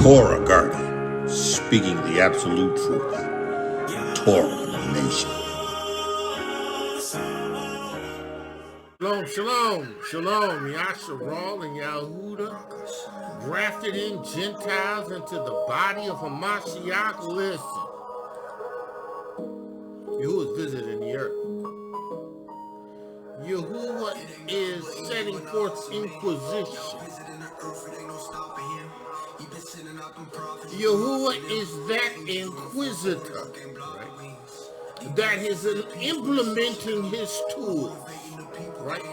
Torah guardian, speaking the absolute truth. Torah nation. Shalom, shalom, shalom, Yashar'El and YAHUWAH, grafted in Gentiles into the body of Hamashiach. Listen, Yahuwah is visiting the earth. Yahuwah is setting forth inquisition. Yahuwah is that inquisitor, right? That is implementing his tool, right?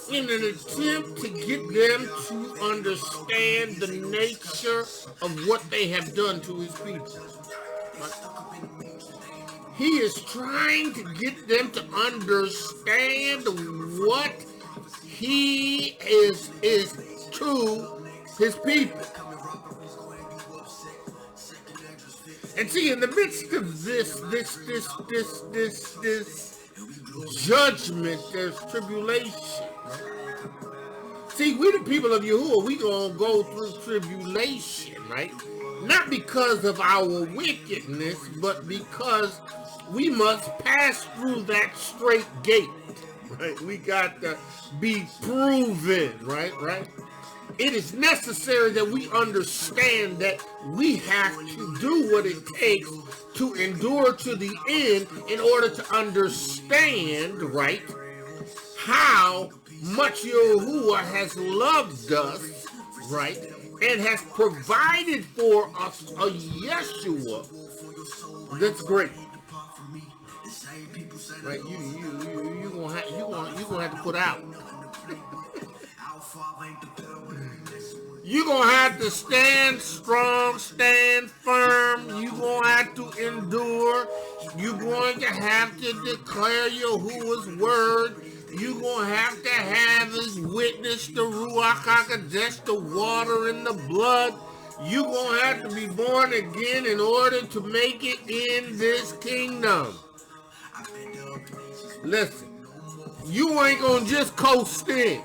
In an attempt to get them to understand the nature of what they have done to his people. Right? He is trying to get them to understand what he is to his people. And see, in the midst of this judgment, there's tribulation. See, we the people of Yahuwah, we gonna go through tribulation, right? Not because of our wickedness, but because we must pass through that straight gate, right? We got to be proven, right? It is necessary that we understand that we have to do what it takes to endure to the end in order to understand, right, how much Yahuwah has loved us, right, and has provided for us a Yeshua that's great. Right, you gonna have to put out. You're going to have to stand strong, stand firm. You're going to have to endure. You're going to have to declare Yahuwah's word. You're going to have his witness, the Ruach HaKodesh, the water and the blood. You're going to have to be born again in order to make it in this kingdom. Listen, you ain't going to just coast in.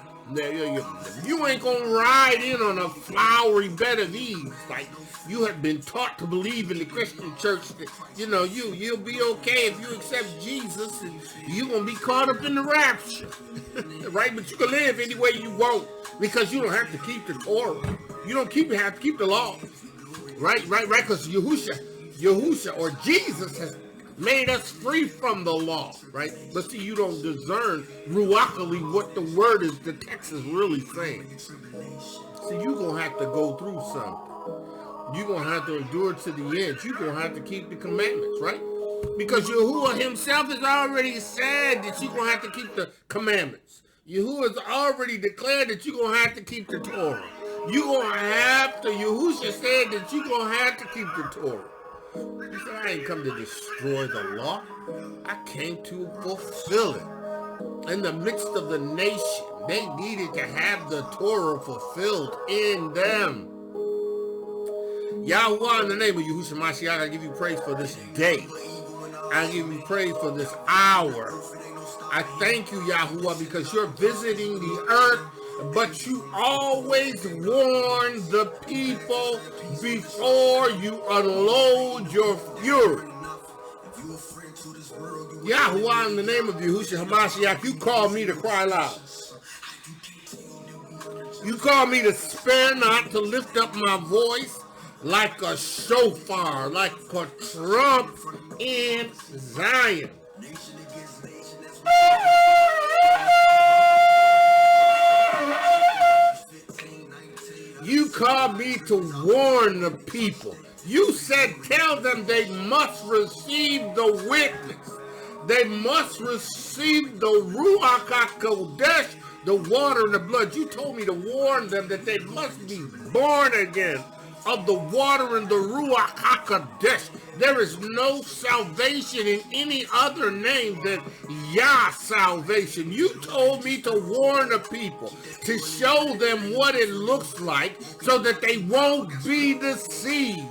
You ain't gonna ride in on a flowery bed of ease like you have been taught to believe in the Christian church. That, you'll be okay if you accept Jesus and you're gonna be caught up in the rapture, right? But you can live any way you want because you don't have to keep the Torah. You don't have to keep the law, right? Because Yahushua or Jesus has made us free from the law, right? But see, you don't discern ruachally what the word is, the text is really saying. See, you're going to have to go through something. You're going to have to endure to the end. You're going to have to keep the commandments, right? Because Yahuwah himself has already said that you're going to have to keep the commandments. Yahuwah has already declared that you're going to have to keep the Torah. You're going to have to, Yahushua said that you're going to have to keep the Torah. He said, I ain't come to destroy the law. I came to fulfill it. In the midst of the nation, they needed to have the Torah fulfilled in them. Yahuwah, in the name of Yahushua Mashiach, I give you praise for this day. I give you praise for this hour. I thank you, Yahuwah, because you're visiting the earth, but you always warn the people before you unload your fury. Yahuwah, in the name of Yahushua Hamashiach, you call me to cry loud. You call me to spare not, to lift up my voice like a shofar, like a trump in Zion. You called me to warn the people. You said, tell them they must receive the witness. They must receive the Ruach HaKodesh, the water and the blood. You told me to warn them that they must be born again of the water and the Ruach HaKodesh. There is no salvation in any other name than Yah salvation. You told me to warn the people, to show them what it looks like so that they won't be deceived.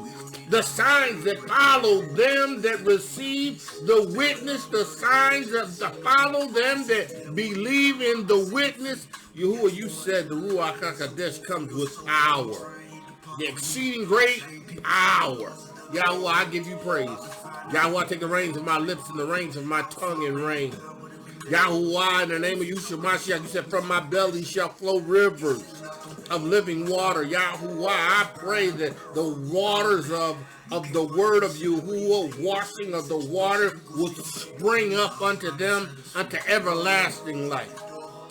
The signs that follow them that receive the witness, the signs that follow them that believe in the witness. Yahuwah, you said the Ruach HaKodesh comes with power, the exceeding great power. Yahuwah, I give you praise. Yahuwah, take the reins of my lips and the reins of my tongue and reign. Yahuwah, in the name of Yeshua Mashiach, you said, from my belly shall flow rivers of living water. Yahuwah, I pray that the waters of the word of Yahuwah, washing of the water, will spring up unto them unto everlasting life.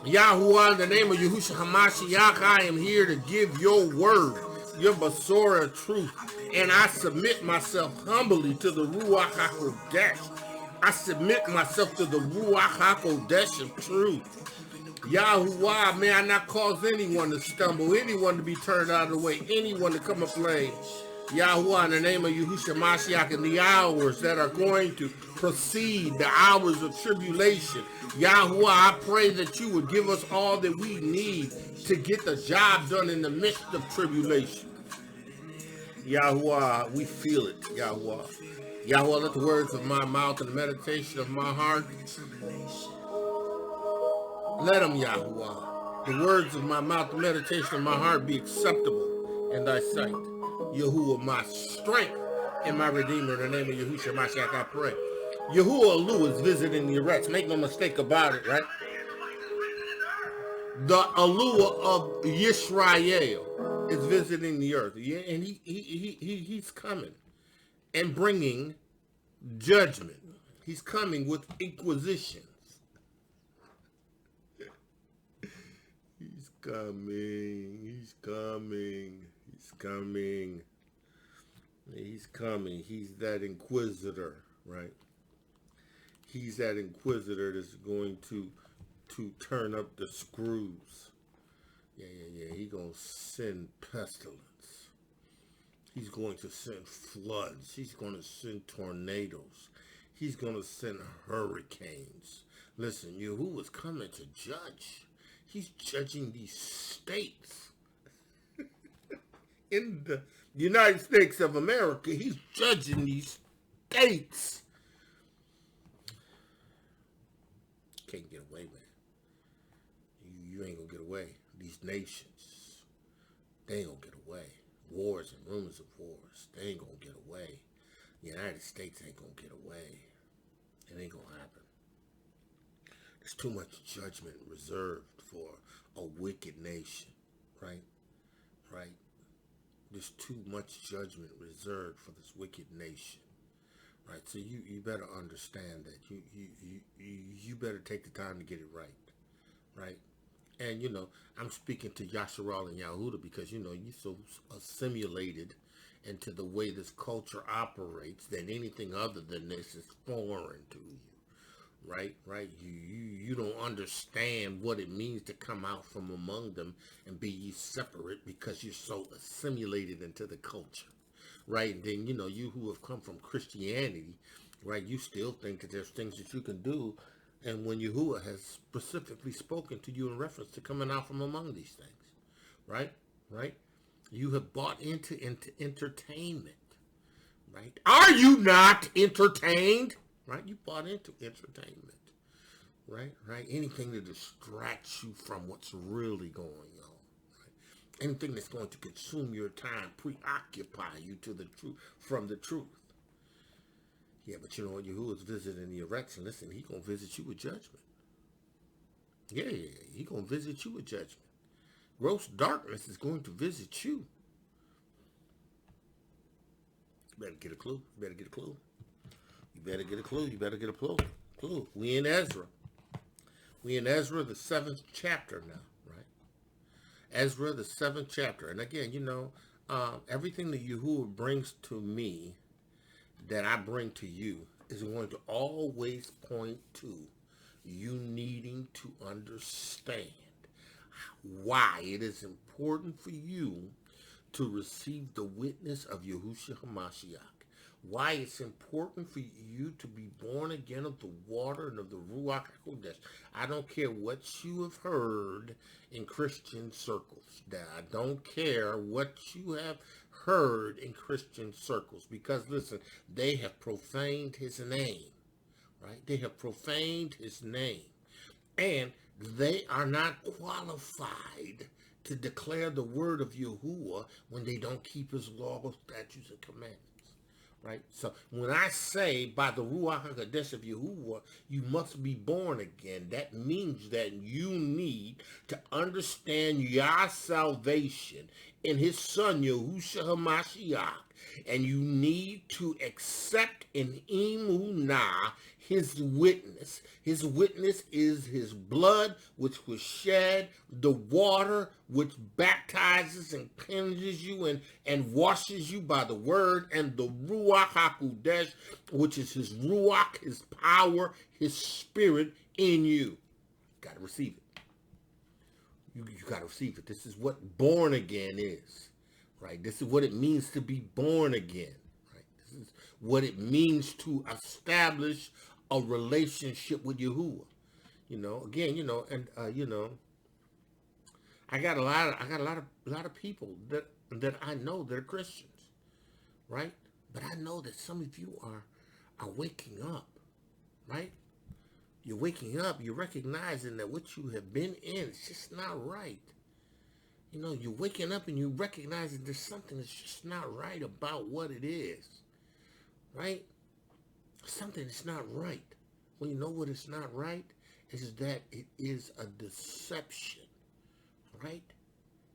Yahuwah, in the name of Yahushua HaMashiach, I am here to give your word, your Basora truth, and I submit myself humbly to the Ruach HaKodesh. I submit myself to the Ruach HaKodesh of truth. Yahuwah, may I not cause anyone to stumble, anyone to be turned out of the way, anyone to come aflame. Yahuwah, in the name of Yahushua Mashiach, in the hours that are going to proceed, the hours of tribulation. Yahuwah, I pray that you would give us all that we need to get the job done in the midst of tribulation. Yahuwah, we feel it, Yahuwah. Yahuwah, let the words of my mouth and the meditation of my heart, let them, Yahuwah, the words of my mouth, the meditation of my heart be acceptable in thy sight. Yahuwah, my strength and my redeemer, in the name of Yahushua Mashiach, I pray. YAHUWAH is visiting the erects. Make no mistake about it, right? The Yahuwah of Yashar'El is visiting the earth. Yeah, and he's coming and bringing judgment. He's coming with inquisitions. He's coming. He's coming. He's coming. He's coming. He's that inquisitor, right? He's that inquisitor that's going to turn up the screws. Yeah. He's going to send pestilence. He's going to send floods. He's going to send tornadoes. He's going to send hurricanes. Listen, Yahuwah is coming to judge. He's judging these states. In the United States of America, he's judging these states. Can't get away, man. You ain't gonna get away. These nations, they ain't gonna get away. Wars and rumors of wars, they ain't gonna get away. The United States ain't gonna get away. It ain't gonna happen. There's too much judgment reserved for a wicked nation, right? There's too much judgment reserved for this wicked nation, right? So you better understand that. You better take the time to get it right? And, I'm speaking to Yashar'El and YAHUWAH because, you're so assimilated into the way this culture operates that anything other than this is foreign to you. Right? You don't understand what it means to come out from among them and be ye separate because you're so assimilated into the culture, right? And then, you who have come from Christianity, right, you still think that there's things that you can do, and when Yahuwah has specifically spoken to you in reference to coming out from among these things, right? You have bought into entertainment, right? Are you not entertained? Right? You bought into entertainment, right? Anything to distract you from what's really going on, right? Anything that's going to consume your time, preoccupy you from the truth. Yeah, but you know what? Yahuwah is visiting the erects, and listen, he's going to visit you with judgment. Yeah, he's going to visit you with judgment. Gross darkness is going to visit you. You better get a clue. You better get a clue. We in Ezra. We in Ezra, the 7th chapter now, right? Ezra, the 7th chapter. And again, everything that Yahuwah brings to me, that I bring to you, is going to always point to you needing to understand why it is important for you to receive the witness of Yahushua HaMashiach. why it's important for you to be born again of the water and of the Ruach HaKodesh. I don't care what you have heard in Christian circles. I don't care what you have heard in Christian circles, because listen, they have profaned his name, right? They have profaned his name, and they are not qualified to declare the word of Yahuwah when they don't keep his laws, statutes, and commandments. Right? So when I say by the Ruach HaKodesh of Yahuwah, you must be born again, that means that you need to understand Yah's salvation in his son Yahushua HaMashiach, and you need to accept in Imunah his witness. His witness is his blood, which was shed, the water, which baptizes and cleanses you and washes you by the word, and the Ruach HaKodesh, which is his Ruach, his power, his spirit in you. You got to receive it. You got to receive it. This is what born again is, right? This is what it means to be born again, right? This is what it means to establish a relationship with Yahuwah. Again, and I got a lot of people that I know that are Christians, right? But I know that some of you are waking up, right? You're waking up, you're recognizing that what you have been in is just not right. You're waking up and you recognize that there's something that's just not right about what it is, right? Something that's not right. Well, you know what is not right? Is that it is a deception, right?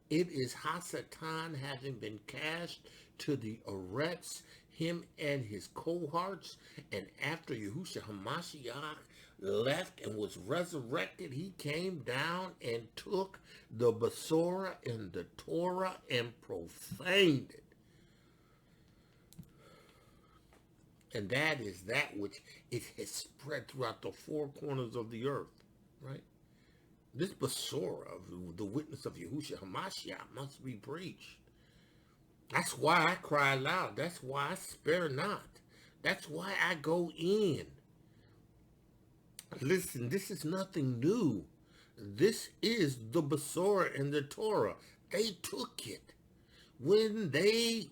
It is Hasatan having been cast to the Eretz, him and his cohorts, and after Yahushua HaMashiach left and was resurrected, he came down and took the Besorah and the Torah and profaned it. And that is that which it has spread throughout the four corners of the earth, right? This Besorah of the witness of Yahushua HaMashiach must be preached. That's why I cry loud. That's why I spare not. That's why I go in. Listen, this is nothing new. This is the Besorah and the Torah. They took it. When they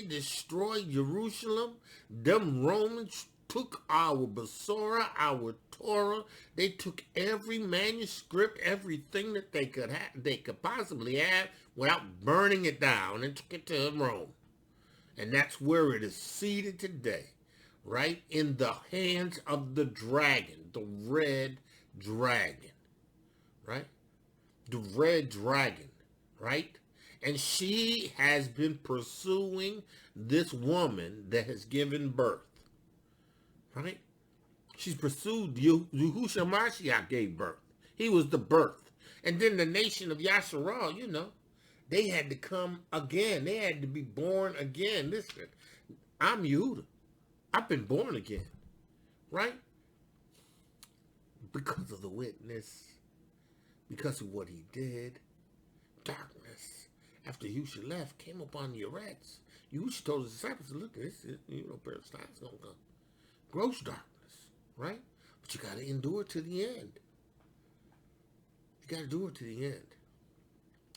destroyed Jerusalem, them Romans took our Besorah, our Torah. They took every manuscript, everything that they could possibly have, without burning it down, and took it to Rome. And that's where it is seated today, right? In the hands of the dragon, the red dragon, right? The red dragon, right? And she has been pursuing this woman that has given birth, right? She's pursued Yahushua Mashiach gave birth. He was the birth. And then the nation of Yashar'El, they had to come again. They had to be born again. Listen, I'm Yehuda. I've been born again, right? Because of the witness, because of what he did. Darkness, after Yahushua left, came upon the Eretz. Yahushua told his disciples, look, this is, Palestine's going to come. Gross darkness, right? But you got to endure to the end. You got to endure to the end.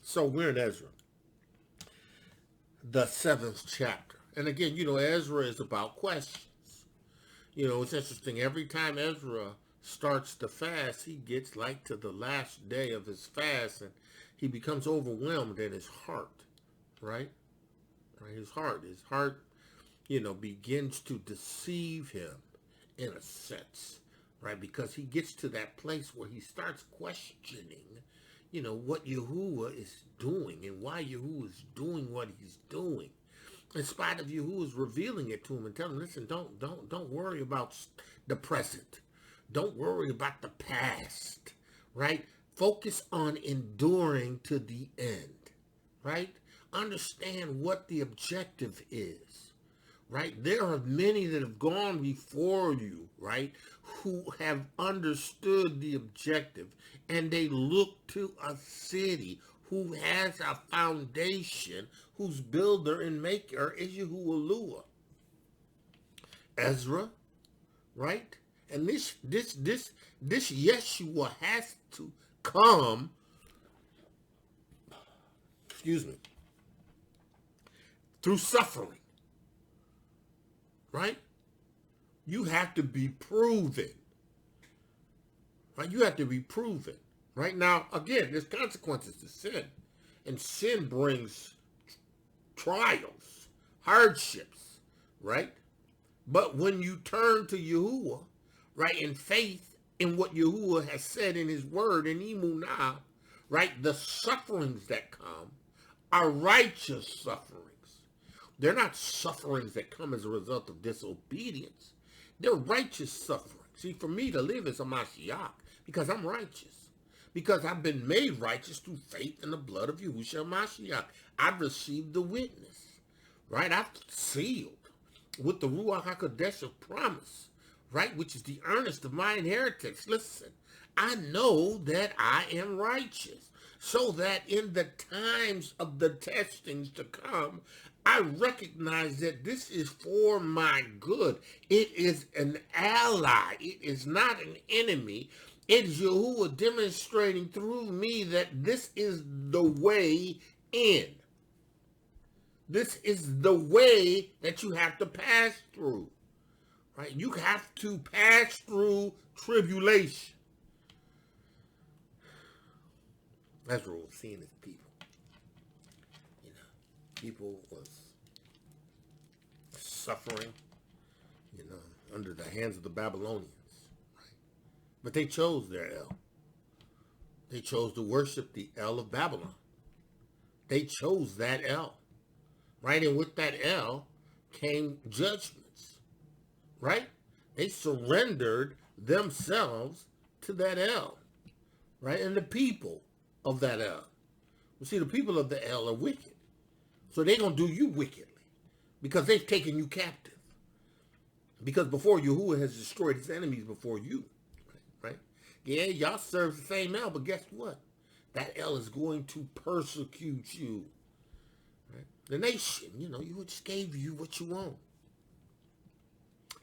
So we're in Ezra, the 7th chapter. And again, Ezra is about questions. It's interesting. Every time Ezra starts the fast, he gets like to the last day of his fast, and he becomes overwhelmed in his heart, right? His heart, begins to deceive him in a sense, right? Because he gets to that place where he starts questioning, what Yahuwah is doing and why Yahuwah is doing what he's doing. In spite of Yahuwah's revealing it to him and telling him, listen, don't worry about the present. Don't worry about the past, right? Focus on enduring to the end, right? Understand what the objective is, right? There are many that have gone before you, right, who have understood the objective, and they look to a city who has a foundation, whose builder and maker is Yahuwah. Ezra, right? And this Yeshua has to come, excuse me, through suffering, right? You have to be proven, right? You have to be proven, right? Now, again, there's consequences to sin, and sin brings trials, hardships, right? But when you turn to Yahuwah, right, in faith in what Yahuwah has said in his word, in Emunah, right, the sufferings that come are righteous sufferings. They're not sufferings that come as a result of disobedience. They're righteous sufferings. See, for me to live is a Mashiach because I'm righteous. Because I've been made righteous through faith in the blood of Yahushua Mashiach. I've received the witness, right? I've sealed with the Ruach HaKodesh of promise, right? Which is the earnest of my inheritance. Listen, I know that I am righteous, so that in the times of the testings to come, I recognize that this is for my good. It is an ally. It is not an enemy. It is Yahuwah demonstrating through me that this is the way in. This is the way that you have to pass through, right? You have to pass through tribulation. That's what we're seeing as people. You know, people was suffering, you know, under the hands of the Babylonians, right? But they chose their El. They chose to worship the El of Babylon. They chose that El. Right, and with that El came judgments, right? They surrendered themselves to that El, right? And the people of that El. You see, the people of the El are wicked. So they're going to do you wickedly because they've taken you captive. Because before Yahuwah has destroyed his enemies before you, right? Yeah, y'all serve the same El, but guess what? That El is going to persecute you. The nation, you know, you just gave you what you want.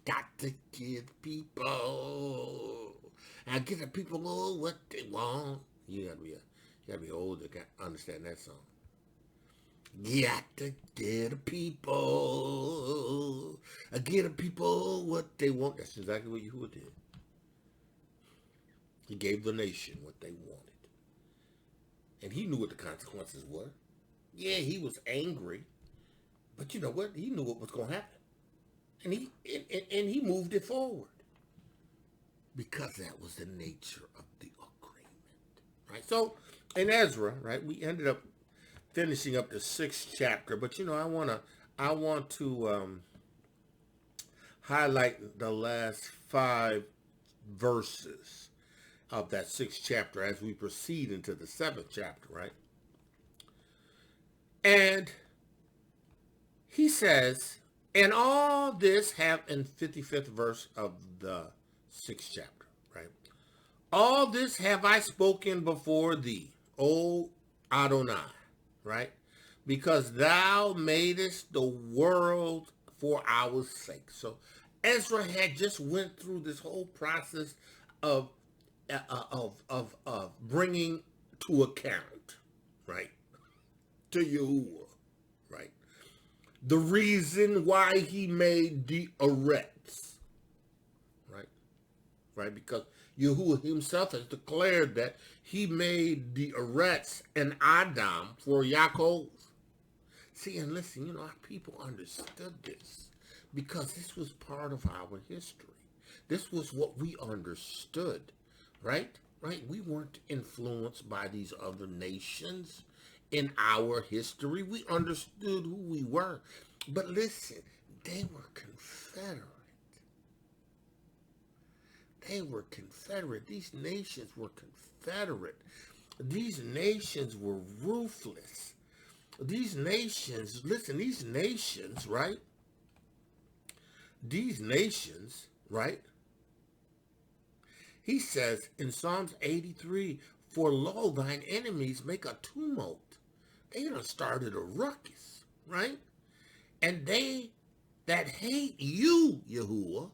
Got to give people. I give the people all what they want. You gotta be old to understand that song. Got to give the people. I give the people what they want. That's exactly what Yahuwah did. He gave the nation what they wanted. And he knew what the consequences were. Yeah, he was angry, but you know what? He knew what was going to happen, and he moved it forward because that was the nature of the agreement, right? So in Ezra, right, we ended up finishing up the 6th chapter, but you know, I want to highlight the last 5 verses of that 6th chapter as we proceed into the 7th chapter, right? And he says, and all this have in 55th verse of the 6th chapter, right? All this have I spoken before thee, O Adonai, right? Because thou madest the world for our sake. So Ezra had just went through this whole process of bringing to account, right? To Yahuwah, right? The reason why he made the arrests, right? Right? Because Yahuwah himself has declared that he made the arrests and Adam for Yaakov. See, and listen, you know, our people understood this because this was part of our history. This was what we understood, right? Right? We weren't influenced by these other nations. In our history, we understood who we were. But listen, they were Confederate. They were Confederate. These nations were Confederate. These nations were ruthless. These nations, listen, these nations, right? These nations, right? He says in Psalms 83, for lo, thine enemies make a tumult. They done started a ruckus, right? And they that hate you, Yahuwah,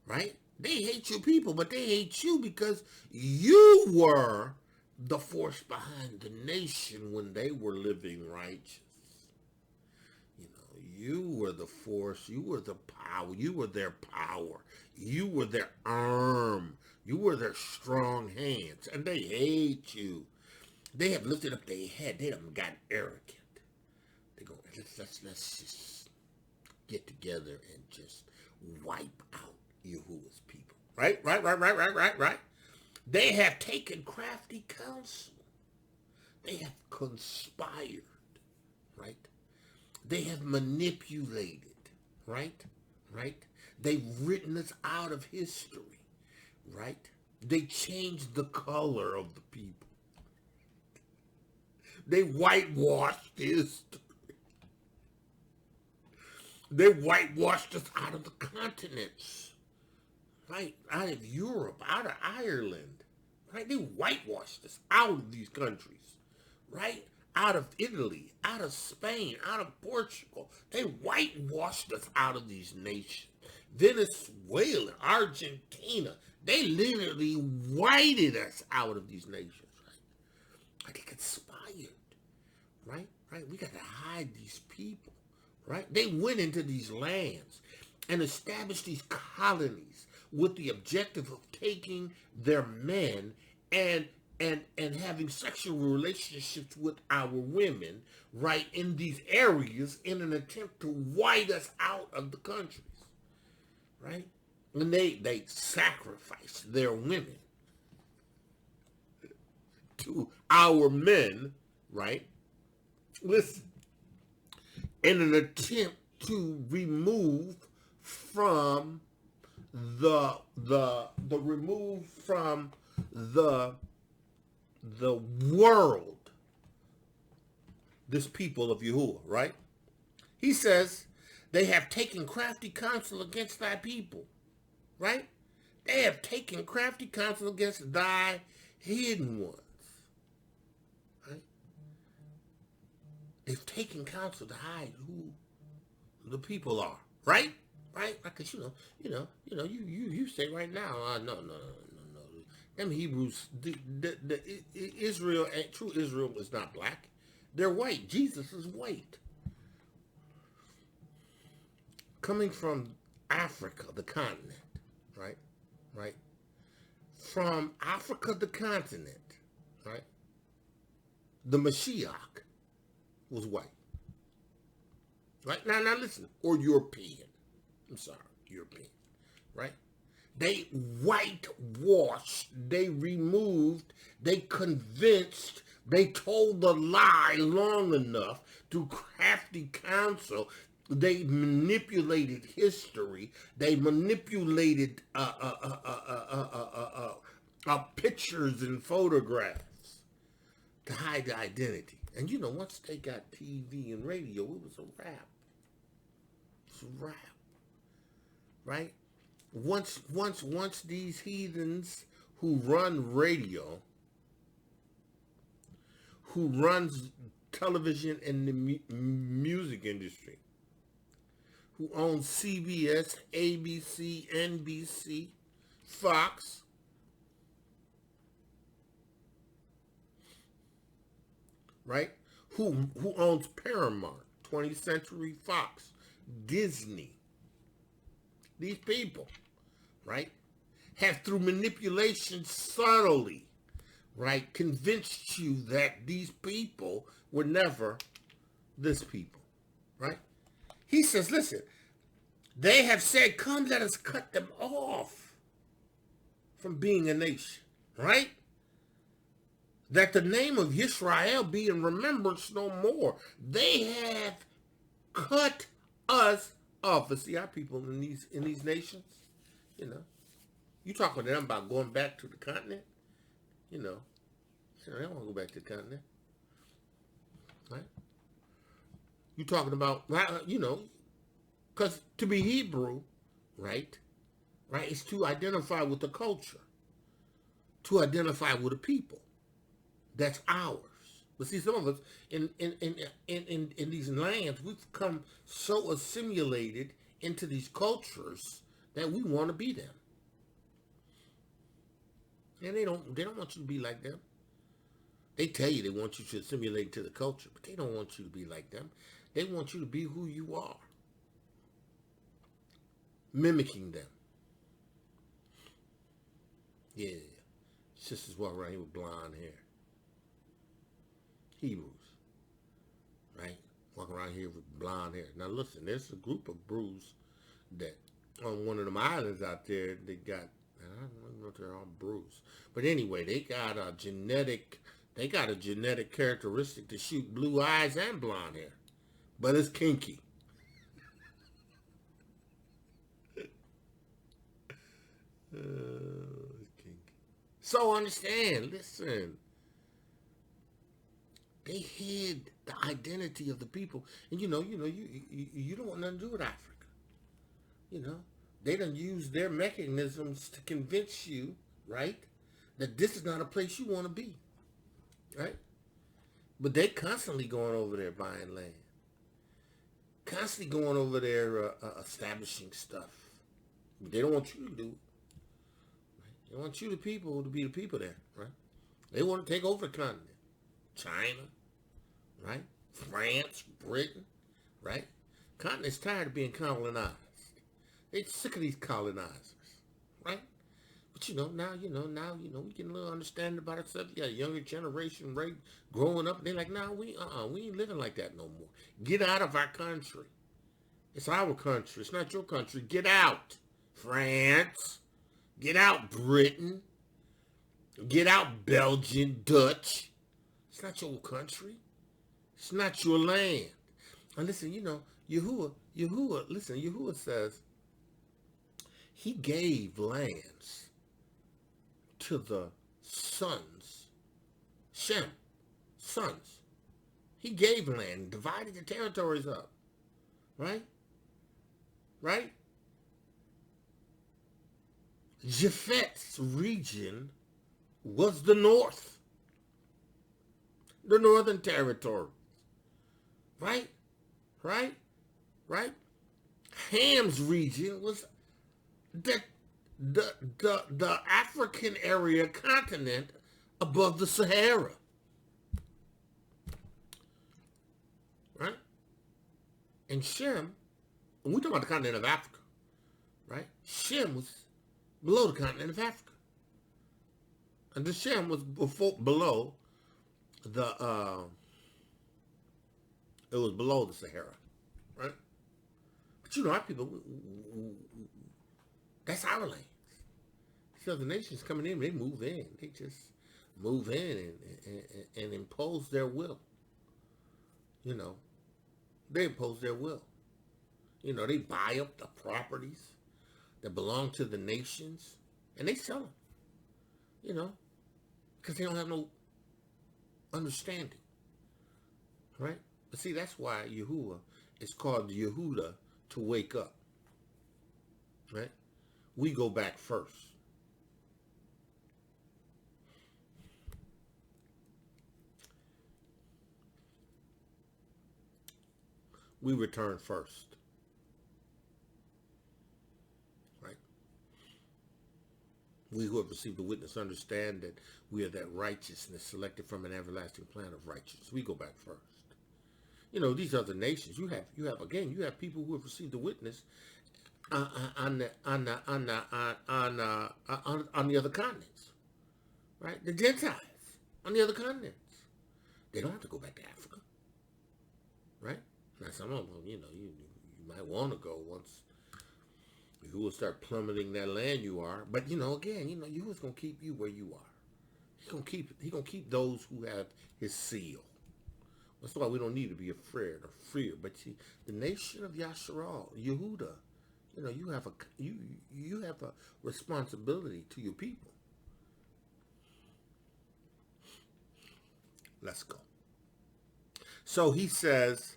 right? They hate your people, but they hate you because you were the force behind the nation when they were living righteous. You know, you were the force, you were the power, you were their power, you were their arm, you were their strong hands, and they hate you. They have lifted up their head, they done got arrogant. They go, let's just get together and just wipe out Yahuwah's people. Right? They have taken crafty counsel. They have conspired. Right? They have manipulated. Right? They've written us out of history. Right? They changed the color of the people. They whitewashed history. They whitewashed us out of the continents, right? Out of Europe, out of Ireland, right? They whitewashed us out of these countries, right? Out of Italy, out of Spain, out of Portugal. They whitewashed us out of these nations. Venezuela, Argentina, they literally whited us out of these nations, right? They conspired, right? We got to hide these people. Right? They went into these lands and established these colonies with the objective of taking their men and having sexual relationships with our women, right, in these areas in an attempt to white us out of the countries, right? And they sacrificed their women to our men, right? Listen. In an attempt to remove from the world this people of Yahuwah, right? He says they have taken crafty counsel against thy people, right? They have taken crafty counsel against thy hidden ones. They've taken counsel to hide who the people are, right? Because you say right now, no. Them Hebrews, the Israel, true Israel is not black. They're white. Jesus is white. Coming from Africa, the continent, right? From Africa, the continent, right? The Mashiach was white. Right? Now listen. Or European. I'm sorry. European. Right? They whitewashed. They removed. They convinced. They told the lie long enough through crafty counsel. They manipulated history. They manipulated pictures and photographs to hide the identity. And once they got TV and radio, it was a wrap. It's a wrap, right? Once these heathens who run radio, who runs television and the music industry, who owns CBS, ABC, NBC, Fox, right? Who owns Paramount, 20th Century Fox, Disney. These people, right, have through manipulation subtly, right, convinced you that these people were never this people, right? He says, listen, they have said, come, let us cut them off from being a nation, right? That the name of Yashar'El be in remembrance no more. They have cut us off. But see, our people in these nations, you talking to them about going back to the continent, they don't want to go back to the continent, right? You talking about, because to be Hebrew, right, is to identify with the culture, to identify with the people. That's ours. But see, some of us in these lands, we've come so assimilated into these cultures that we want to be them. And they don't want you to be like them. They tell you they want you to assimilate to the culture, but they don't want you to be like them. They want you to be who you are. Mimicking them. Yeah. Sisters walk around here with blonde hair. Hebrews. Right? Walk around here with blonde hair. Now listen, there's a group of brews that on one of them islands out there, they got, I don't know if they're all brews. But anyway, they got a genetic characteristic to shoot blue eyes and blonde hair. But it's kinky. It's kinky. So understand, listen. They hid the identity of the people. And you don't want nothing to do with Africa. They done use their mechanisms to convince you, right, that this is not a place you want to be. Right? But they constantly going over there buying land. Constantly going over there establishing stuff. But they don't want you to do it. Right? They want you, the people, to be the people there. Right? They want to take over the continent. China. Right? France. Britain. Right? Continent's tired of being colonized. They're sick of these colonizers. Right? But now we get a little understanding about ourselves. You got a younger generation, right, growing up, and they're like, we ain't living like that no more. Get out of our country. It's our country. It's not your country. Get out, France. Get out, Britain. Get out, Belgian, Dutch. It's not your country. It's not your land. And listen, Yahuwah says he gave lands to the sons, sons. He gave land, divided the territories up, right? Right? Japheth's region was the north, the northern territory, right? Right? Right? Ham's region was the African area continent above the Sahara. Right? And Shem, when we talk about the continent of Africa, right? Shem was below the continent of Africa. And the Shem was below the, it was below the Sahara. Right? But our people, that's our land. These other nations coming in, they move in. They just move in and impose their will. They impose their will. They buy up the properties that belong to the nations and they sell them. Because they don't have no understanding. Right? But see, that's why Yahuwah is called Yehuda, to wake up. Right? We go back first. We return first. Right? We who have received the witness understand that we are that righteousness selected from an everlasting plan of righteousness. We go back first. These other nations, you have people who have received the witness on the other continents, right? The Gentiles on the other continents. They don't have to go back to Africa, right? Now, some of them, you might want to go once you will start plummeting that land you are. But again, Yahuwah's gonna keep you where you are. He's gonna keep those who have His seal. That's why we don't need to be afraid or fear. But see, the nation of Yashar'El, Yehuda, you have a responsibility to your people. Let's go. So he says,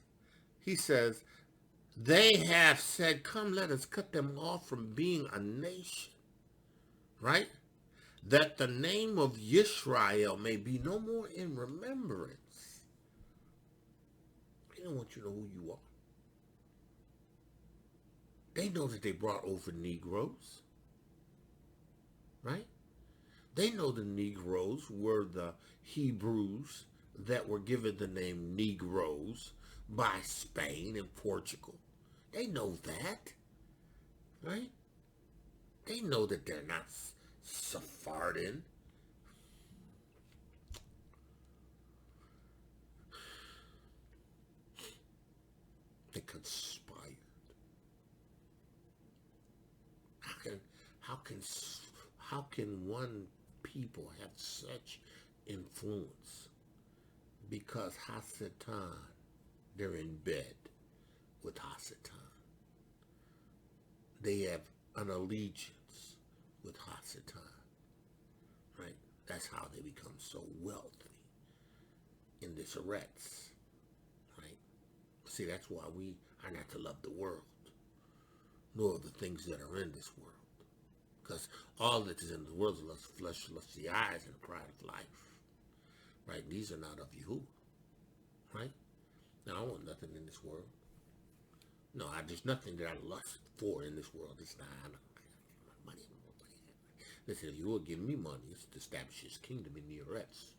they have said, come, let us cut them off from being a nation, right? That the name of Yisrael may be no more in remembrance. don't want you to know who you are. They know that they brought over Negroes, right? They know the Negroes were the Hebrews that were given the name Negroes by Spain and Portugal. They know that, right? They know that they're not Sephardim. They conspired. How can one people have such influence? Because Hasatan, they're in bed with Hasatan. They have an allegiance with Hasatan, right? That's how they become so wealthy in this Eretz, right? See, that's why we are not to love the world, nor the things that are in this world. Because all that is in the world is lust of flesh, lust of the eyes, and the pride of life. Right? These are not of Yahuwah. Right? Now, I want nothing in this world. No, there's nothing that I lust for in this world. It's not, I don't have money. Listen, if Yahuwah give me money, it's to establish his kingdom in the Eretz.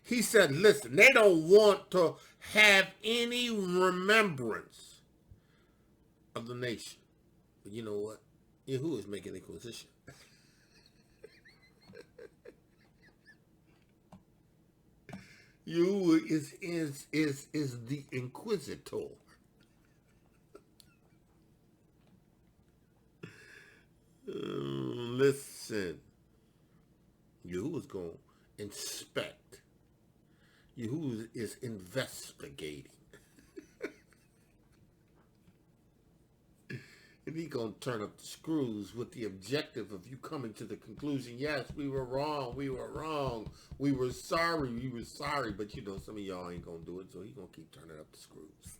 He said, listen, they don't want to have any remembrance of the nation. But you know what? Yahuwah is making inquisition. Yahuwah is the inquisitor. Listen. Yahuwah's going to inspect. Yahuwah is investigating. And he's going to turn up the screws with the objective of you coming to the conclusion, yes, we were wrong, we were sorry, but you know, some of y'all ain't going to do it, so he's going to keep turning up the screws.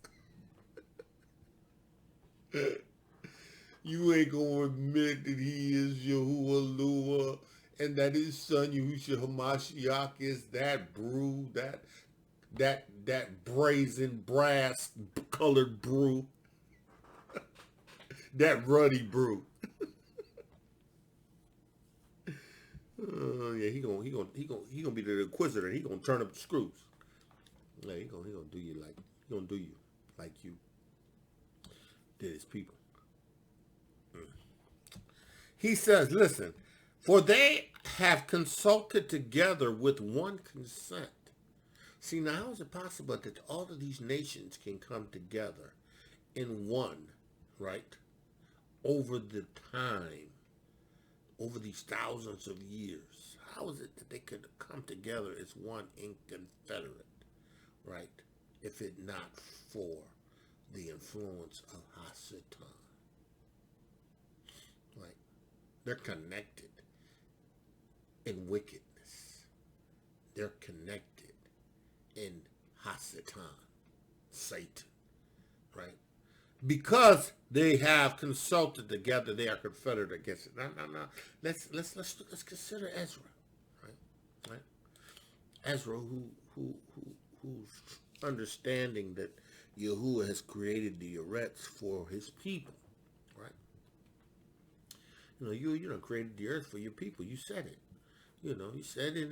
You ain't going to admit that he is YAHUWAH, and that his son, Yahushua HaMashiach, is that brew, that brazen brass colored brew. That ruddy brew. Yeah, he gonna be the inquisitor. He gonna turn up the screws. Yeah, he gonna do you like you did his people. He says, listen, for they have consulted together with one consent. See, now how is it possible that all of these nations can come together in one, right? Over the time, over these thousands of years, how is it that they could come together as one in confederate, right? If it not for the influence of Hasatan, right? They're connected in wickedness. They're connected in Hasatan, Satan, right? Because they have consulted together, they are confederate against it. No. Let's consider Ezra, right? Ezra, who's understanding that Yahuwah has created the Eretz for his people, right? You know, you done created the earth for your people. You said it. You know, you said it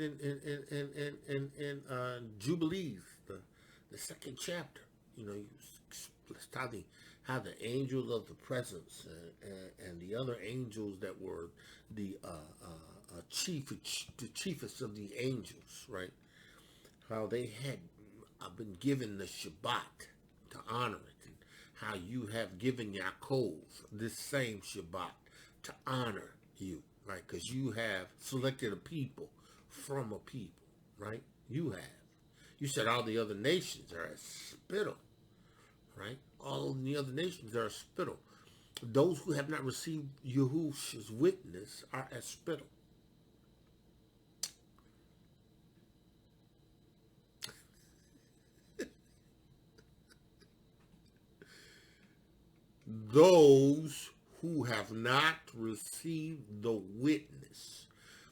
in Jubilees, the second chapter. You know, you study how the angels of the presence and the other angels that were the chiefest of the angels, right? How they had been given the Shabbat to honor it, and how you have given Yaakov this same Shabbat to honor you, right? Because you have selected a people from a people, right? You have. You said all the other nations are as spittle, right? All the other nations are as spittle. Those who have not received Yahushua's witness are as spittle. Those who have not received the witness,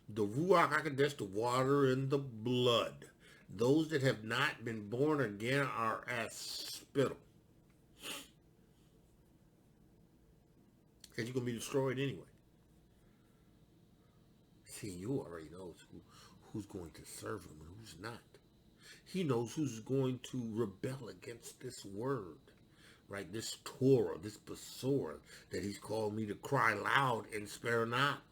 the Ruach HaKodesh, the water and the blood, Those that have not been born again are as spittle. Because you're going to be destroyed anyway. See, you already knows who's going to serve him and who's not. He knows who's going to rebel against this word, right? This Torah, this Besorah that he's called me to cry loud and spare not.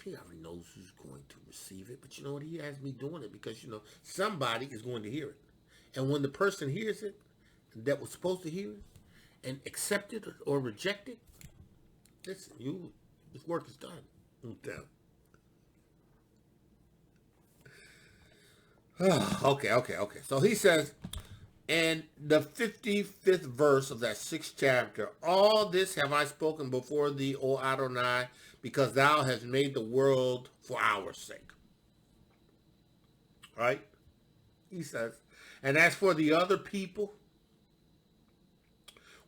He already knows who's going to receive it. But you know what? He has me doing it because, somebody is going to hear it. And when the person hears it that was supposed to hear it and accept it or reject it, listen, this work is done. Okay. So he says, and the 55th verse of that 6th chapter, all this have I spoken before thee, O Adonai, because thou hast made the world for our sake. Right? He says, and as for the other people,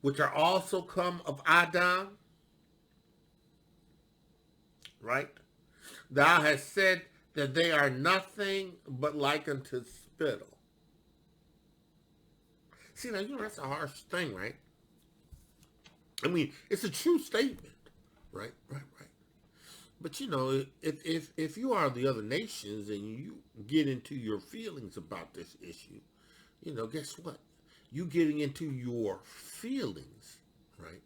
which are also come of Adam, right? Thou hast said that they are nothing but like unto spittle. See, now, that's a harsh thing, right? I mean, it's a true statement, right? But, if you are the other nations and you get into your feelings about this issue, guess what? You getting into your feelings, right,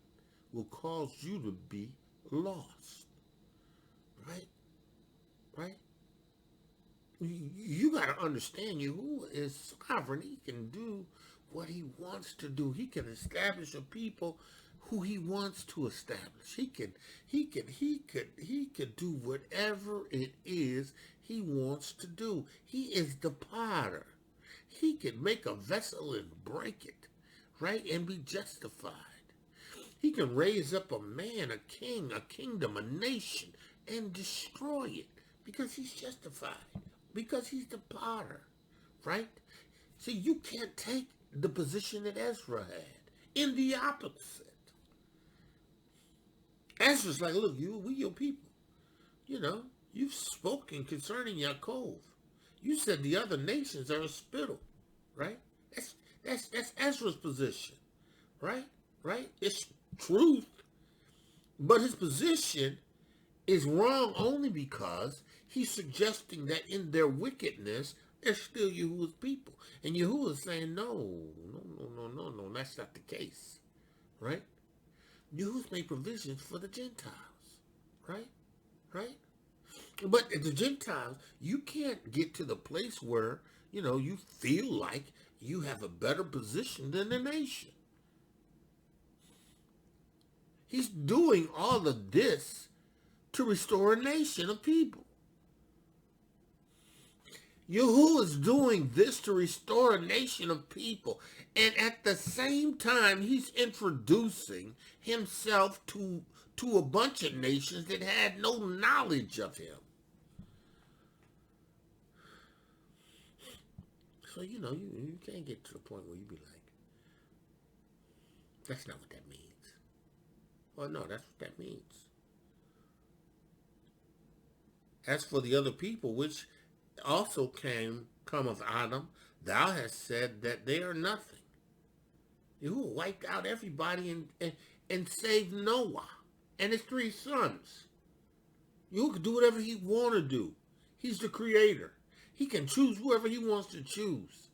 will cause you to be lost, right? You got to understand Yahuwah is sovereign. He can do what he wants to do. He can establish a people who he wants to establish. He could do whatever it is he wants to do. He is the potter. He can make a vessel and break it, right, and be justified. He can raise up a man, a king, a kingdom, a nation, and destroy it because he's justified. Because he's the potter, right? See, you can't take the position that Ezra had in the opposite. Ezra's like, look, we your people. You've spoken concerning Yaakov. You said the other nations are a spittle, right? That's Ezra's position, right? It's truth, but his position is wrong only because he's suggesting that in their wickedness, they're still Yahuwah's people. And Yahuwah is saying, no, that's not the case, right? Yahuwah's made provisions for the Gentiles, right? But the Gentiles, you can't get to the place where, you feel like you have a better position than the nation. He's doing all of this to restore a nation of people. Yahuwah is doing this to restore a nation of people. And at the same time, he's introducing himself to a bunch of nations that had no knowledge of him. So, you can't get to the point where you be like, that's not what that means. Well, no, that's what that means. As for the other people, which also come of Adam, thou hast said that they are nothing. Yahuwah wiped out everybody and saved Noah and his 3 sons. Yahuwah can do whatever he want to do. He's the creator. He can choose whoever he wants to choose,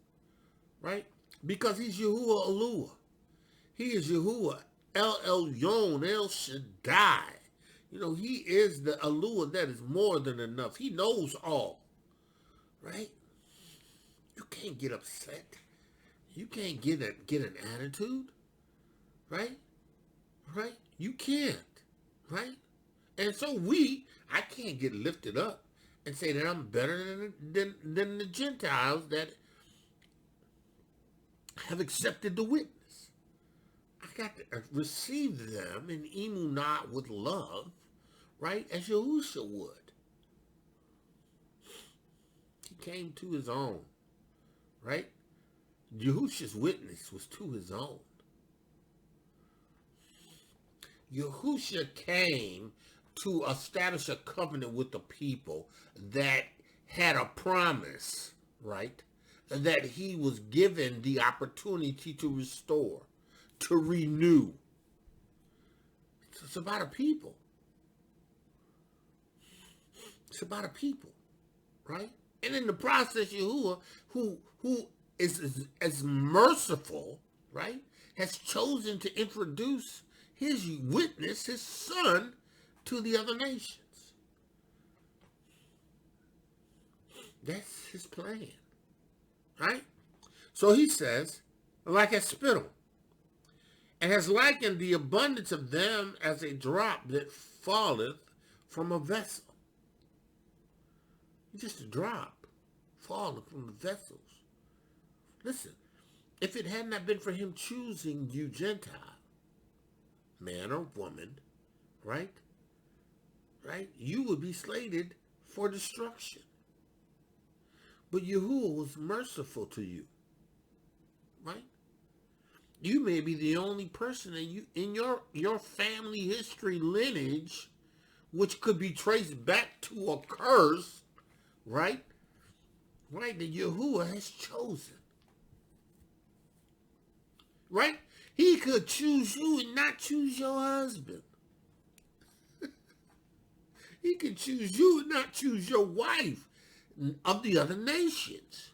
right? Because he's Yahuwah Eluah. He is Yahuwah El Elyon, El Shaddai. He is the Eluah that is more than enough. He knows all. Right? You can't get upset. You can't get an attitude. Right? You can't. Right? And so I can't get lifted up and say that I'm better than the Gentiles that have accepted the witness. I got to receive them in emunah with love, right? As Yahushua would. He came to his own, right? Yahushua's witness was to his own. Yahushua came to establish a covenant with the people that had a promise, right? that he was given the opportunity to restore, to renew. It's about a people. It's about a people, right? And in the process, Yahuwah, who is as merciful, right, has chosen to introduce his witness, his son, to the other nations. That's his plan, right? So he says, like a spittle, and has likened the abundance of them as a drop that falleth from a vessel. Just a drop falling from the vessels. Listen, if it had not been for him choosing you Gentile, man or woman, right? Right? You would be slated for destruction. But Yahuwah was merciful to you, right? You may be the only person in your family history lineage which could be traced back to a curse, right? Right, that Yahuwah has chosen. Right? He could choose you and not choose your husband. He could choose you and not choose your wife of the other nations.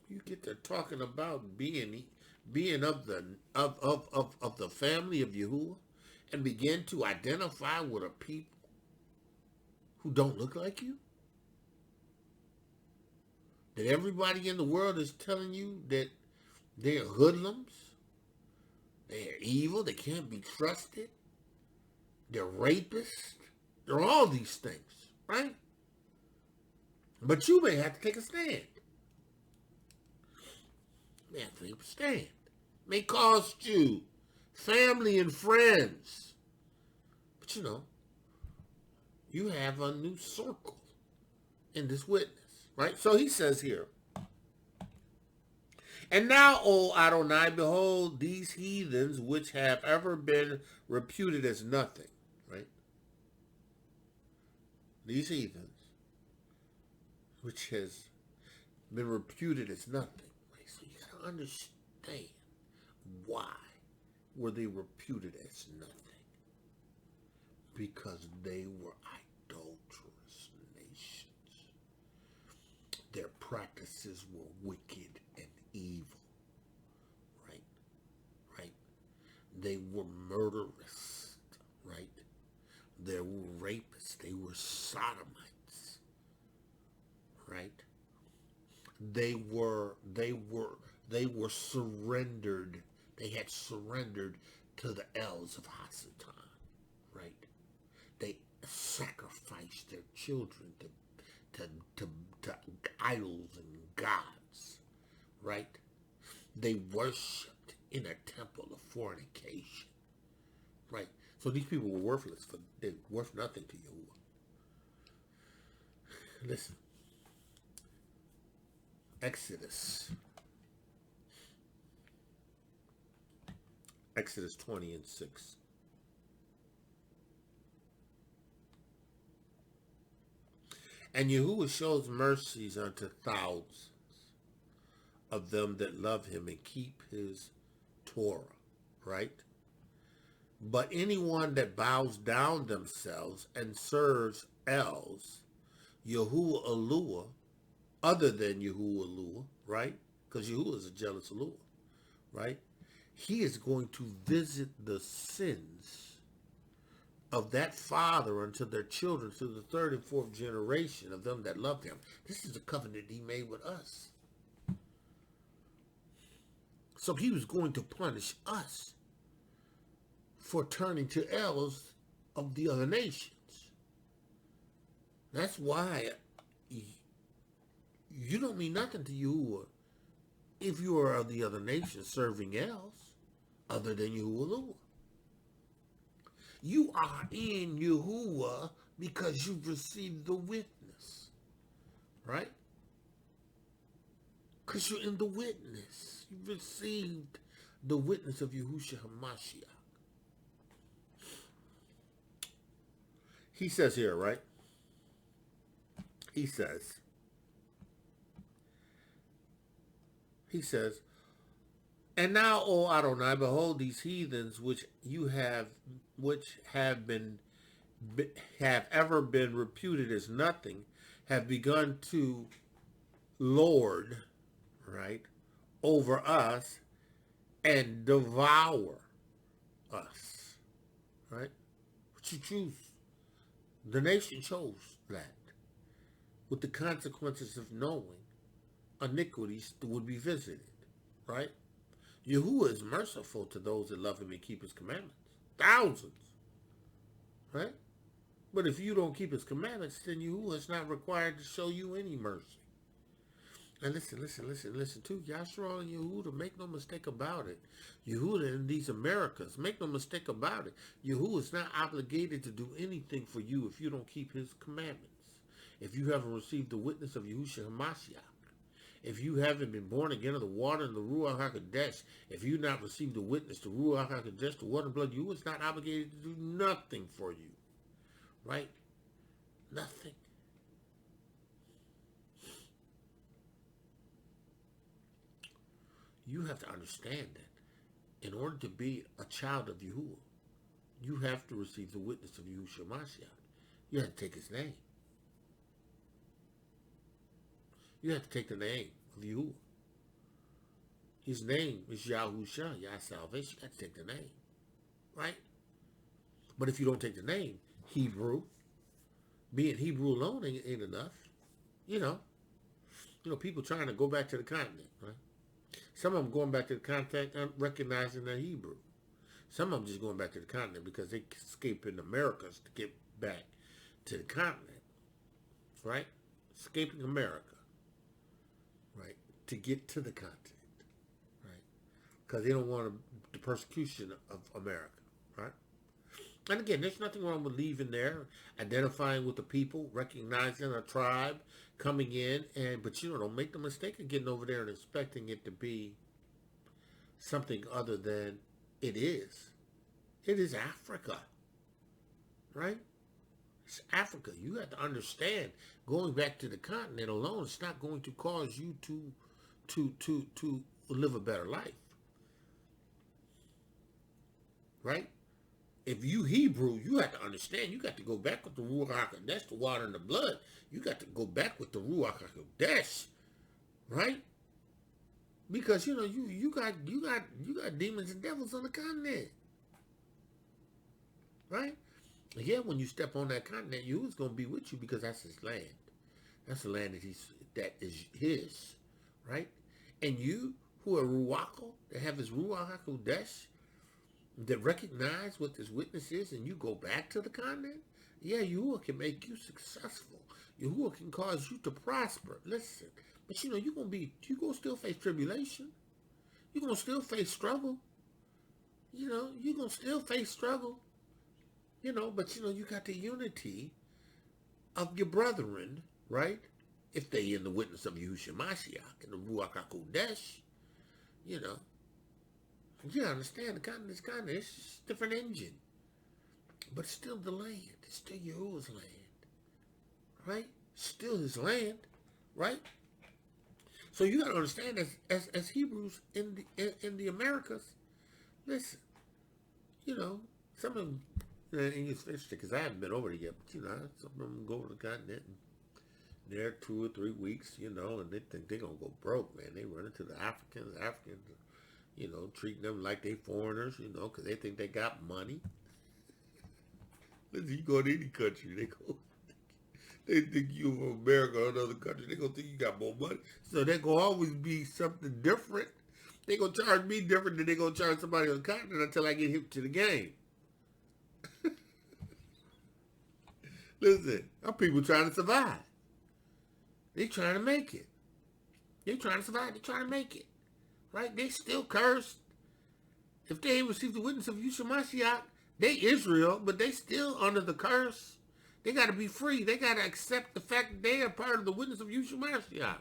You get to talking about being of the family of Yahuwah and begin to identify with a people who don't look like you. That everybody in the world is telling you that they're hoodlums, they're evil, they can't be trusted, they're rapists, they're all these things, right? But you may have to take a stand. You may have to take a stand. It may cost you family and friends. But you have a new circle in this witness, right? So he says here, and now, O Adonai, behold, these heathens which have ever been reputed as nothing, right? These heathens which has been reputed as nothing, right? So you got to understand why were they reputed as nothing? Because they were idolatrous nations. Their practices were wicked and evil, right? Right? They were murderous, right? They were rapists. They were sodomites, right? They were surrendered. They had surrendered to the Els of Hasatan, right? They sacrificed their children to idols and gods, right? They worshipped in a temple of fornication, right? So these people were worthless. They're worth nothing to Yahuwah. Listen, Exodus 20:6. And Yahuwah shows mercies unto thousands of them that love him and keep his Torah, right? But anyone that bows down themselves and serves else, YAHUWAH, other than YAHUWAH, right? Because Yahuwah is a jealous Eluah, right? He is going to visit the sins of that father unto their children through the third and fourth generation of them that love him. This is the covenant he made with us. So he was going to punish us for turning to Els of the other nations. That's why you don't mean nothing to Yahuwah if you are of the other nations serving Els other than Yahuwah. You are in Yahuwah because you've received the witness, right? Because you're in the witness. You've received the witness of Yahushua HaMashiach. He says here, right? He says, He says, and now, O Adonai, behold these heathens which have ever been reputed as nothing, have begun to lord, right, over us and devour us, right? What you choose? The nation chose that, with the consequences of knowing iniquities would be visited, right? Yahuwah is merciful to those that love him and keep his commandments. Thousands, right? But if you don't keep his commandments, then Yahuwah is not required to show you any mercy. And listen too. Yashar'El and Yahuwah, make no mistake about it. Yahuwah in these Americas, make no mistake about it. Yahuwah is not obligated to do anything for you if you don't keep his commandments. If you haven't received the witness of Yahushua HaMashiach. If you haven't been born again of the water and the Ruach HaKodesh, if you not received the witness, the Ruach HaKodesh, the water and blood, Yahuwah is not obligated to do nothing for you. Right? Nothing. You have to understand that in order to be a child of Yahuwah, you have to receive the witness of Yahushua Mashiach. You have to take his name. You have to take the name of Yahuwah. His name is Yahushua, Yah salvation. You got to take the name. Right? But if you don't take the name, Hebrew, being Hebrew alone ain't enough. You know, people trying to go back to the continent, right? Some of them going back to the continent recognizing their Hebrew. Some of them just going back to the continent because they escaping Americas to get back to the continent, right? Escaping America, right? To get to the continent, right? Because they don't want the persecution of America, right? And again, there's nothing wrong with leaving there, identifying with the people, recognizing a tribe, coming in, but don't make the mistake of getting over there and expecting it to be something other than it is. It is Africa, right? It's Africa. You have to understand, going back to the continent alone, it's not going to cause you to live a better life, right? If you Hebrew, you have to understand, you got to go back with the Ruach HaKodesh, the water and the blood. You got to go back with the Ruach HaKodesh, right? Because you got demons and devils on the continent, right? Yeah, when you step on that continent, Yahuwah's gonna be with you because that's his land. That's the land that is his, right? And you who are Ruachal, that have his Ruach HaKodesh, that recognize what this witness is, and you go back to the continent, yeah, Yahuwah can make you successful. Yahuwah can cause you to prosper. Listen, but you're gonna still face tribulation. You're gonna still face struggle. You're gonna still face struggle. But you got the unity of your brethren, right? If they in the witness of Yahushua Mashiach and the Ruach HaKodesh, you understand, this continent, it's just a different engine. But it's still the land. It's still Yahuwah's land. Right? Still his land. Right? So you got to understand, as Hebrews in the Americas, listen, some of them, and it's interesting because I haven't been over there yet, but some of them go to the continent and they're 2 or 3 weeks, and they think they're going to go broke, man. They run into the Africans, treating them like they foreigners, because they think they got money. Listen, you go to any country, they think you from America or another country, they gonna think you got more money. So they gonna always be something different. They gonna charge me different than they gonna charge somebody on the continent until I get hip to the game. Listen, our people trying to survive. They trying to make it. They trying to survive. They trying to make it. Right? They still cursed. If they ain't received the witness of Yahushua Mashiach, they Israel, but they still under the curse. They got to be free. They got to accept the fact that they are part of the witness of Yahushua Mashiach.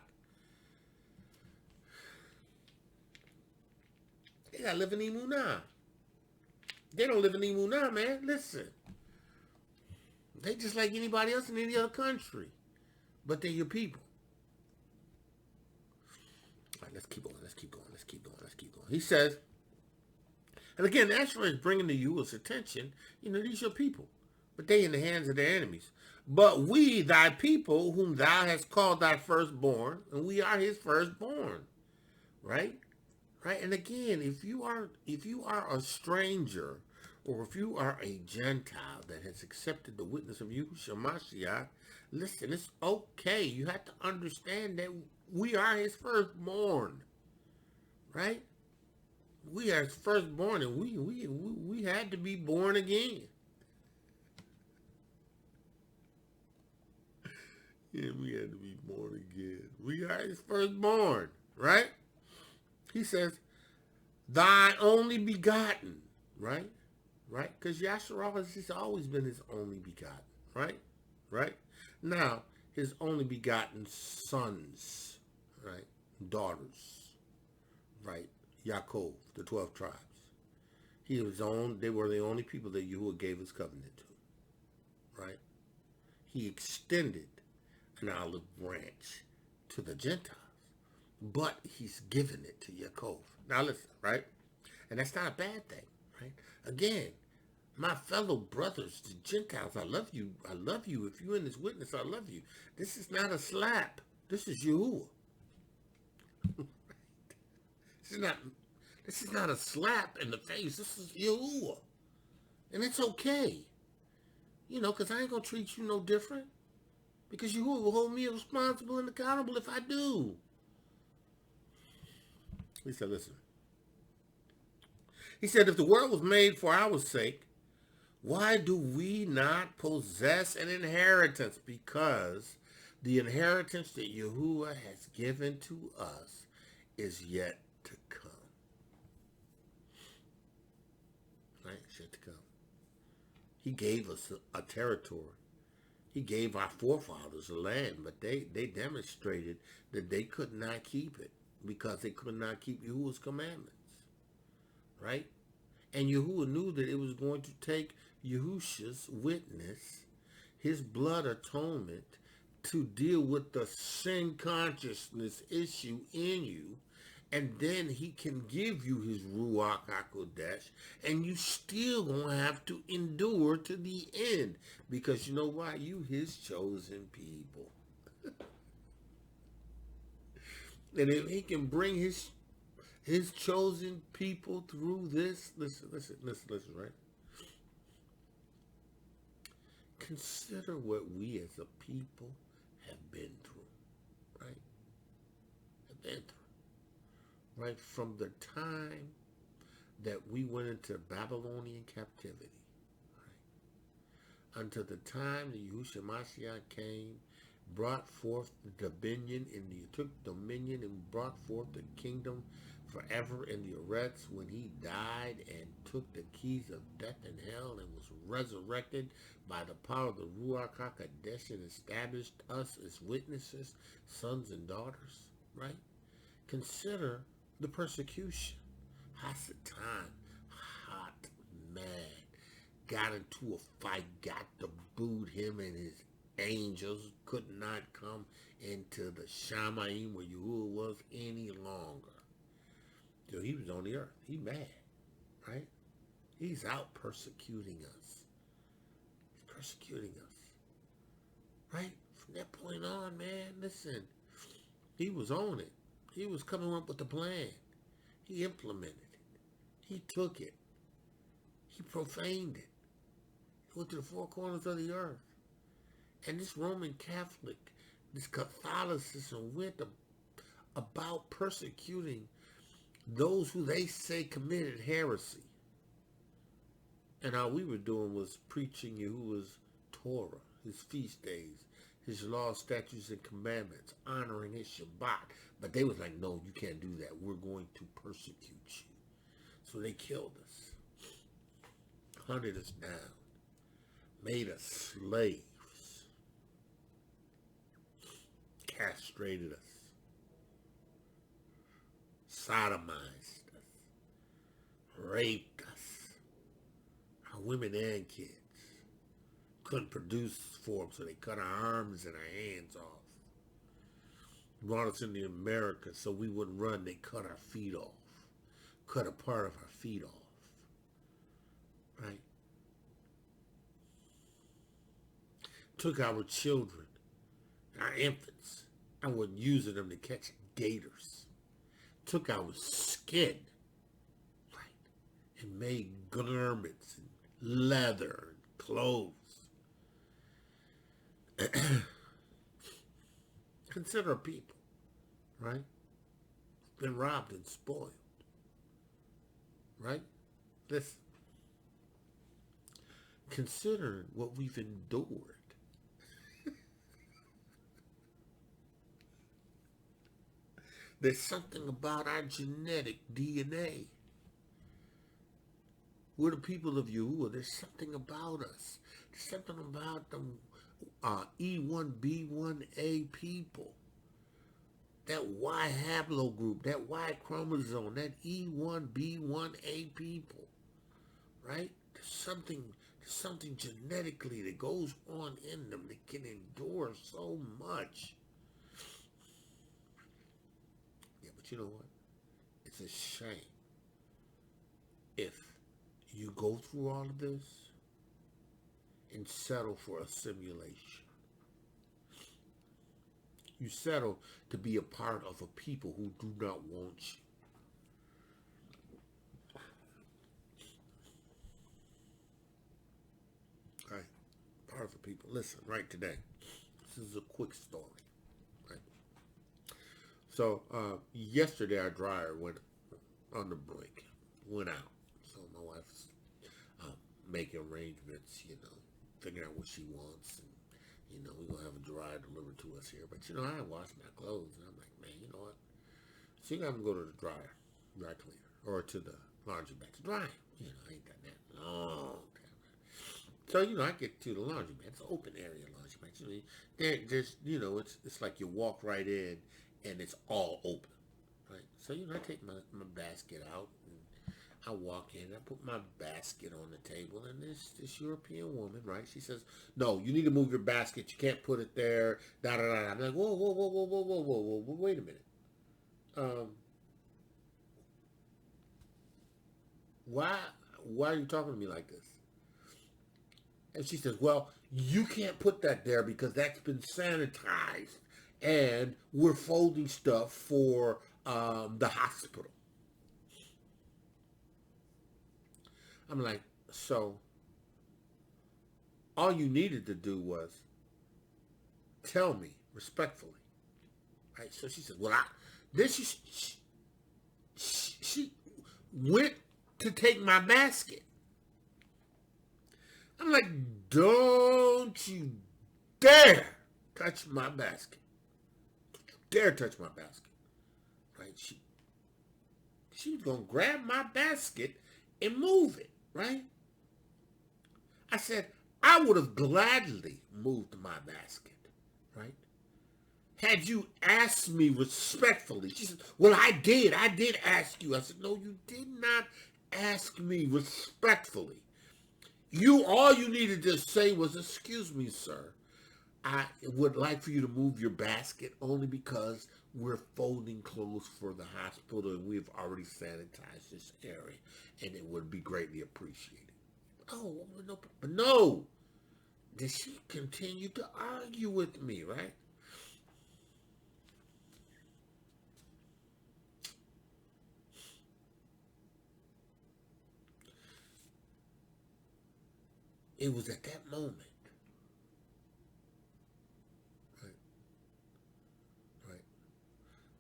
They got to live in Emunah. They don't live in Emunah, man. Listen. They just like anybody else in any other country. But they're your people. Let's keep going. He says, and again, Ezra is bringing to Yahuwah's attention, these are people, but they in the hands of their enemies. But we, thy people, whom thou hast called thy firstborn, and we are his firstborn, right? Right? And again, if you are a stranger, or if you are a Gentile that has accepted the witness of Yahushua Mashiach, listen, it's okay. You have to understand that we are his firstborn, right? We are his firstborn, and we had to be born again. Yeah, we had to be born again. We are his firstborn, right? He says, thy only begotten, right? Right? Because Yashar'El has always been his only begotten, right? Right? Now, his only begotten sons, right? Daughters, right? Yaakov, the 12 tribes. They were the only people that Yahuwah gave his covenant to, right? He extended an olive branch to the Gentiles, but he's given it to Yaakov. Now listen, right? And that's not a bad thing, right? Again, my fellow brothers, the Gentiles, I love you. I love you. If you're in this witness, I love you. This is not a slap. This is Yahuwah. This is not a slap in the face. This is Yahuwah. And it's okay. Because I ain't going to treat you no different. Because Yahuwah will hold me responsible and accountable if I do. He said, listen. He said, if the world was made for our sake, why do we not possess an inheritance? Because the inheritance that Yahuwah has given to us is yet to come. Right? It's yet to come. He gave us a territory. He gave our forefathers a land, but they demonstrated that they could not keep it because they could not keep Yahuwah's commandments. Right? And Yahuwah knew that it was going to take Yahushua's witness, his blood atonement, to deal with the sin consciousness issue in you. And then he can give you his Ruach HaKodesh, and you still gonna have to endure to the end. Because you know why? You his chosen people. And if he can bring his chosen people through this, listen, right? Consider what we as a people have been through, right? Have been through. Right, from the time that we went into Babylonian captivity, right, until the time that Yahushua Mashiach came, brought forth the dominion, and he took dominion and brought forth the kingdom forever in the Eretz, when he died and took the keys of death and hell and was resurrected by the power of the Ruach HaKodesh and established us as witnesses, sons and daughters, right? Consider the persecution. Hasatan, hot, mad, got into a fight, got to boot him, and his angels could not come into the Shamaim where Yahuwah was any longer. So he was on the earth. He mad, right? He's out persecuting us. He's persecuting us, right? From that point on, man, listen, he was on it. He was coming up with a plan. He implemented it. He took it. He profaned it. He went to the four corners of the earth. And this Roman Catholic, this Catholicism went about persecuting those who they say committed heresy. And all we were doing was preaching Yahuwah's Torah, his feast days, his laws, statutes, and commandments, honoring his Shabbat. But they was like, no, you can't do that. We're going to persecute you. So they killed us, hunted us down, made us slaves, castrated us, sodomized us, raped us, our women and kids. Couldn't produce for them, so they cut our arms and our hands off. brought us into America so we wouldn't run. They cut our feet off, cut a part of our feet off, right? Took our children, our infants, and were using them to catch gators. Took our skin, right, and made garments and leather and clothes. Consider a people, right? Been robbed and spoiled, right? Listen. Consider what we've endured. There's something about our genetic DNA. We're the people of Yahuwah. There's something about us. There's something about them E1B1A people. That Y haplogroup, that Y chromosome, that E1B1A people. Right? There's something genetically that goes on in them that can endure so much. Yeah, but you know what? It's a shame if you go through all of this and settle for a simulation. You settle to be a part of a people who do not want you. Right? Part of the people. Listen, right today. This is a quick story. Right? So, yesterday our dryer went on the brink. Went out. So my wife's making arrangements, figuring out what she wants. And, we're going to have a dryer delivered to us here. But, I wash my clothes. And I'm like, man, you know what? She got to go to the dry cleaner. Or to the laundromat to dry. I ain't done that in a long time. So, I get to the laundromat. It's an open area laundromat. It's like you walk right in and it's all open. Right? So, I take my basket out. I walk in, I put my basket on the table, and this European woman, right? She says, "No, you need to move your basket. You can't put it there." Da da da. I'm like, whoa, whoa, whoa, whoa, whoa, whoa, whoa, whoa, wait a minute. Why are you talking to me like this? And she says, "Well, you can't put that there because that's been sanitized, and we're folding stuff for the hospital." I'm like, so all you needed to do was tell me respectfully, right? So she said, well, she went to take my basket. I'm like, don't you dare touch my basket. Don't you dare touch my basket, right? She was going to grab my basket and move it. Right? I said, I would have gladly moved my basket, right? Had you asked me respectfully. She said, well, I did ask you. I said, no, you did not ask me respectfully. All you needed to say was, excuse me, sir. I would like for you to move your basket only because we're folding clothes for the hospital and we've already sanitized this area and it would be greatly appreciated. Oh, no, but no. Did she continue to argue with me, right? It was at that moment, right,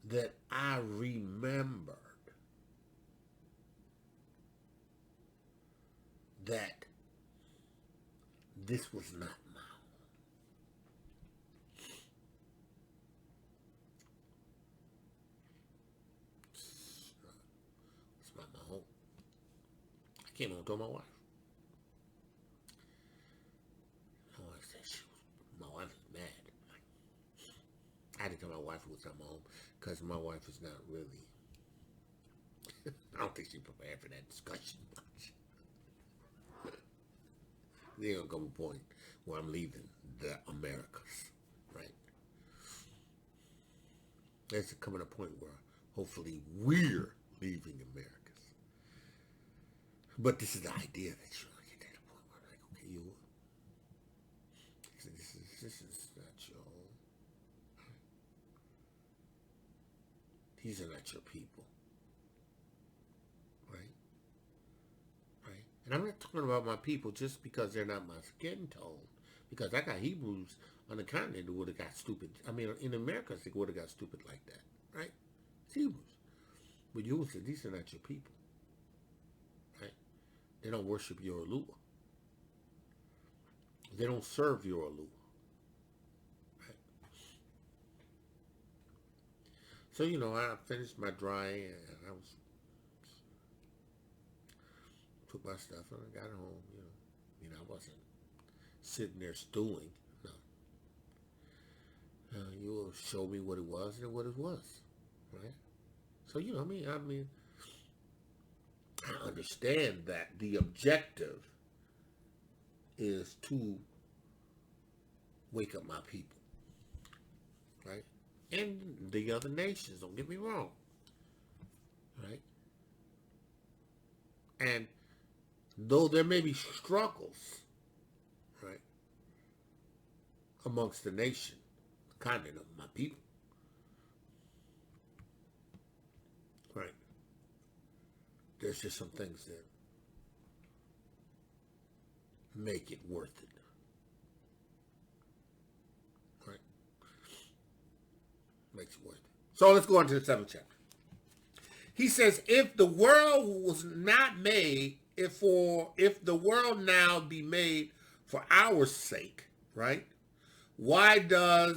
that I remembered that this was not my home. It's not my home. I came home and told my wife. My wife is mad. I had to tell my wife it was not my home because my wife is not really, I don't think she's prepared for that discussion much. There's going to come a point where I'm leaving the Americas, right? There's coming a point where hopefully we're leaving Americas. But this is the idea that you're going to get to the point where like, okay, this is not your own. These are not your people. Right? Right? And I'm not talking about my people just because they're not my skin tone. Because I got Hebrews on the continent who would have got stupid. I mean, in America, they would have got stupid like that. Right? It's Hebrews. But you would say, these are not your people. Right? They don't worship your YAHUWAH. They don't serve your YAHUWAH. Right? So, I finished my drying and I took my stuff and I got home, I wasn't sitting there stewing. No. You will show me what it was and what it was. Right? So, I understand that the objective is to wake up my people. Right? And the other nations, don't get me wrong. Right? And though there may be struggles, right, amongst the nation, the continent of my people, right, there's just some things that make it worth it. Right? Makes it worth it. So let's go on to the 7th chapter. He says, if the world was not made, if the world now be made for our sake, right? Why do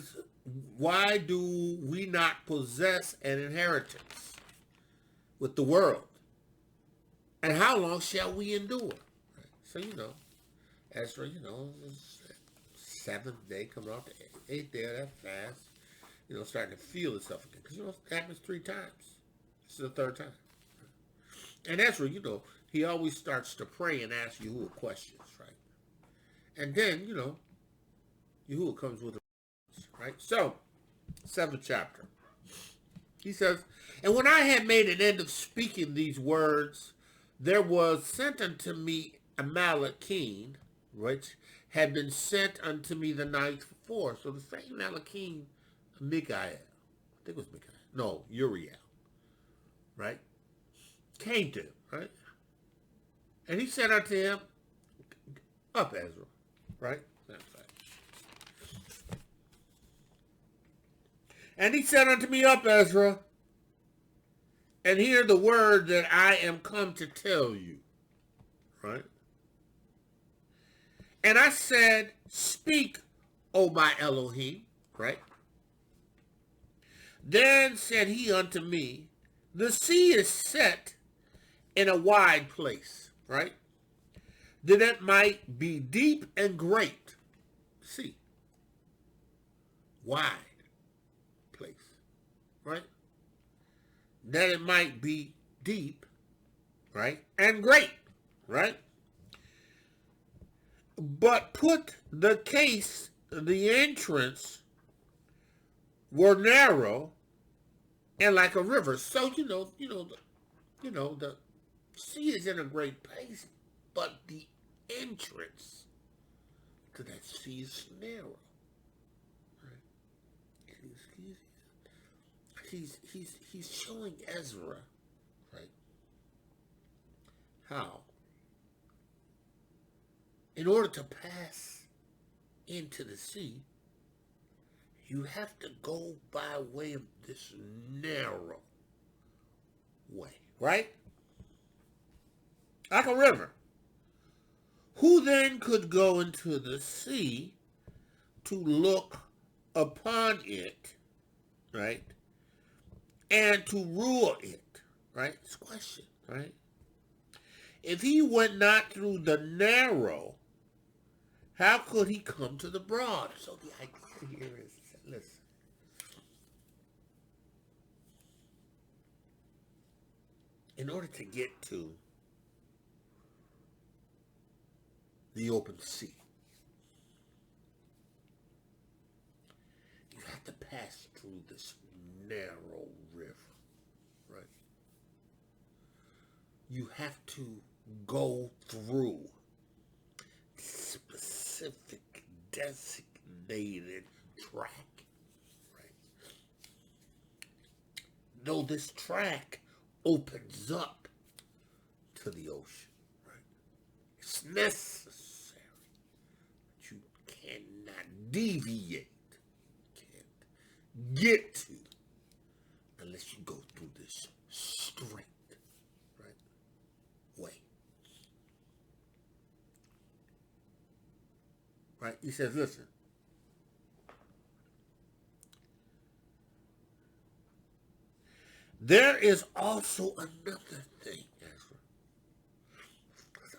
we not possess an inheritance with the world? And how long shall we endure? Right? So, Ezra, seventh day coming off the 8th day of that fast, starting to feel itself again. Because, it happens 3 times. This is the 3rd time. And Ezra, he always starts to pray and ask YAHUWAH questions, right? And then, YAHUWAH comes with a right? So, 7th chapter. He says, and when I had made an end of speaking these words, there was sent unto me a Malachim, which had been sent unto me the night before. So the same Malachim, Mikael, I think it was Mikael. No, Uriel. Right? Came to him, right? And he said unto him, up, Ezra, right? That's right. And he said unto me, up, Ezra, and hear the word that I am come to tell you, right? And I said, speak, O my Elohim, right? Then said he unto me, the sea is set in a wide place, right? That it might be deep and great. Sea. Wide place, right? That it might be deep, right? And great, right? But put the entrance were narrow and like a river. So, the sea is in a great place, but the entrance to that sea is narrow. Right? He's showing Ezra, right, how in order to pass into the sea, you have to go by way of this narrow way, right? Like a river. Who then could go into the sea to look upon it, right? And to rule it, right? It's a question, right? If he went not through the narrow, how could he come to the broad? So the idea here is, listen. In order to get to the open sea, you have to pass through this narrow river, right? You have to go through specific designated track, right? Though this track opens up to the ocean, right? It's necessary, but you cannot deviate, can't get to unless you go through this straight, right, way. Right? He says, listen. There is also another thing, Ezra.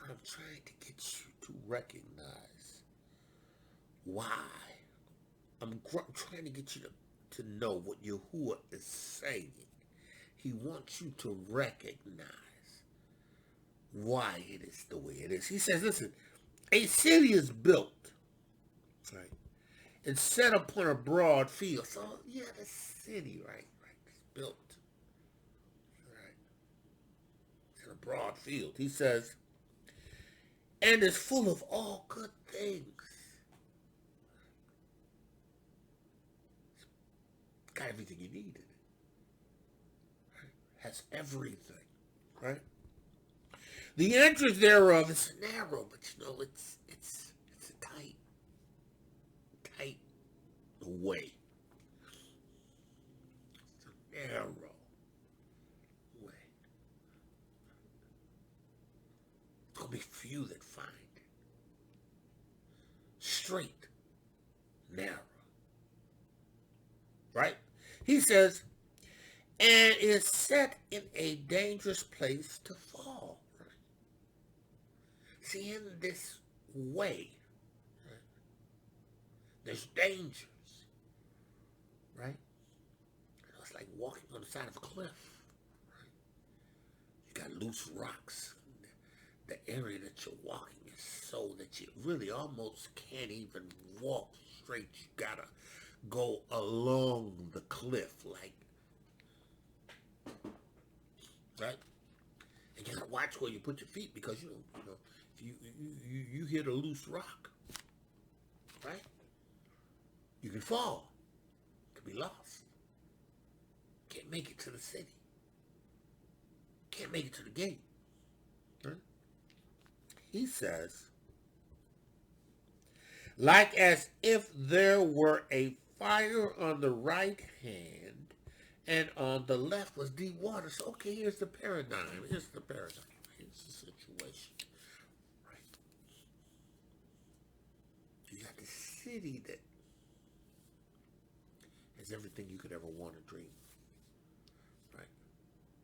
I'm trying to get you to recognize why. I'm trying to get you to know what Yahuwah is saying. He wants you to recognize why it is the way it is. He says, listen, a city is built, right, and set upon a broad field. So, yeah, the city, right, it's built, right, it's in a broad field. He says, and is full of all good things. It's got everything you need in it. Right? Has everything, right? The entrance thereof is narrow, but you know, it's a tight way. It's a narrow way. It's going to be few that find it. Straight, narrow. Right? He says, and is set in a dangerous place to fall. Right? See, in this way, right, there's dangers. Right? It's like walking on the side of a cliff. Right? You got loose rocks. The area that you're walking is so that you really almost can't even walk straight. You gotta go along the cliff, like, right? And you gotta watch where you put your feet because you know if you hit a loose rock, right? You can fall. You can be lost. Can't make it to the city. Can't make it to the gate. Right? He says, like as if there were a fire on the right hand and on the left was deep water. So, okay, here's the paradigm. Here's the situation. Right? You got the city that has everything you could ever want to dream. Right?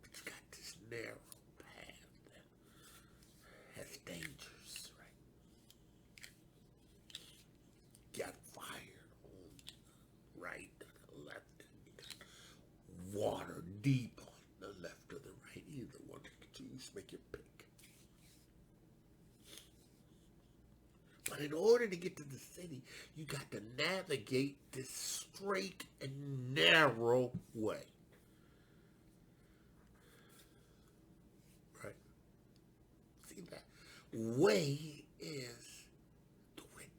But you got this narrow path that has dangers, right? You got fire on the right or the left, and you got water deep on the left or the right. Either one you can choose, make your pick. But in order to get to the city, you got to navigate this straight and narrow way. Right? See, that way is the witness.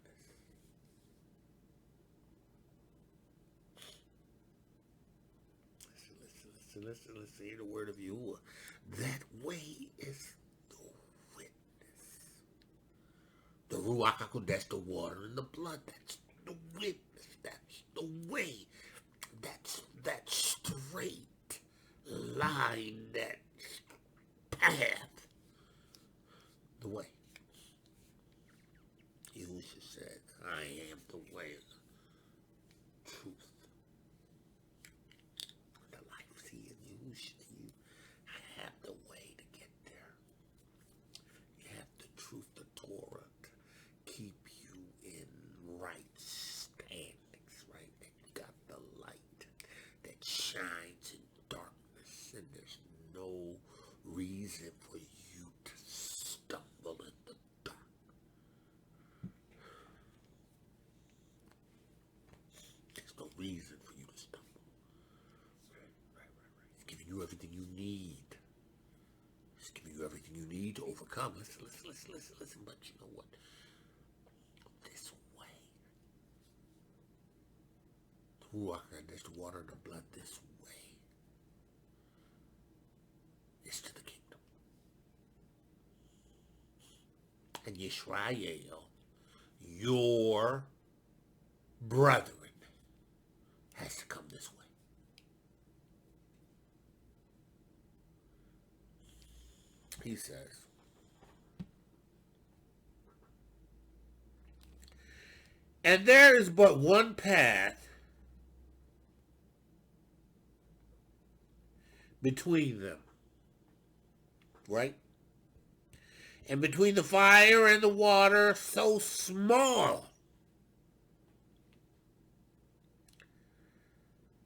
Listen, hear the word of Yahuwah. That way is the witness. The Ruach HaKodesh, the water and the blood, that's the witness. That's the way. That's that straight line, that path. The way. Yahushua said, I am the way, the truth, the life. See, in Yahushua, you have the way to get there. You have the truth, the Torah, to keep you in right standings, right? And you got the light that shines in darkness, and there's no reason for you to stumble in the dark. There's no reason for you to stumble. you everything you need. He's giving you everything you need to overcome. Listen. But you know what? This way. YAHUAH, there's the water and the blood. This way is to the kingdom. And Yashar'El, your brethren, has to come this way. He says, and there is but one path between them, right? And between the fire and the water, so small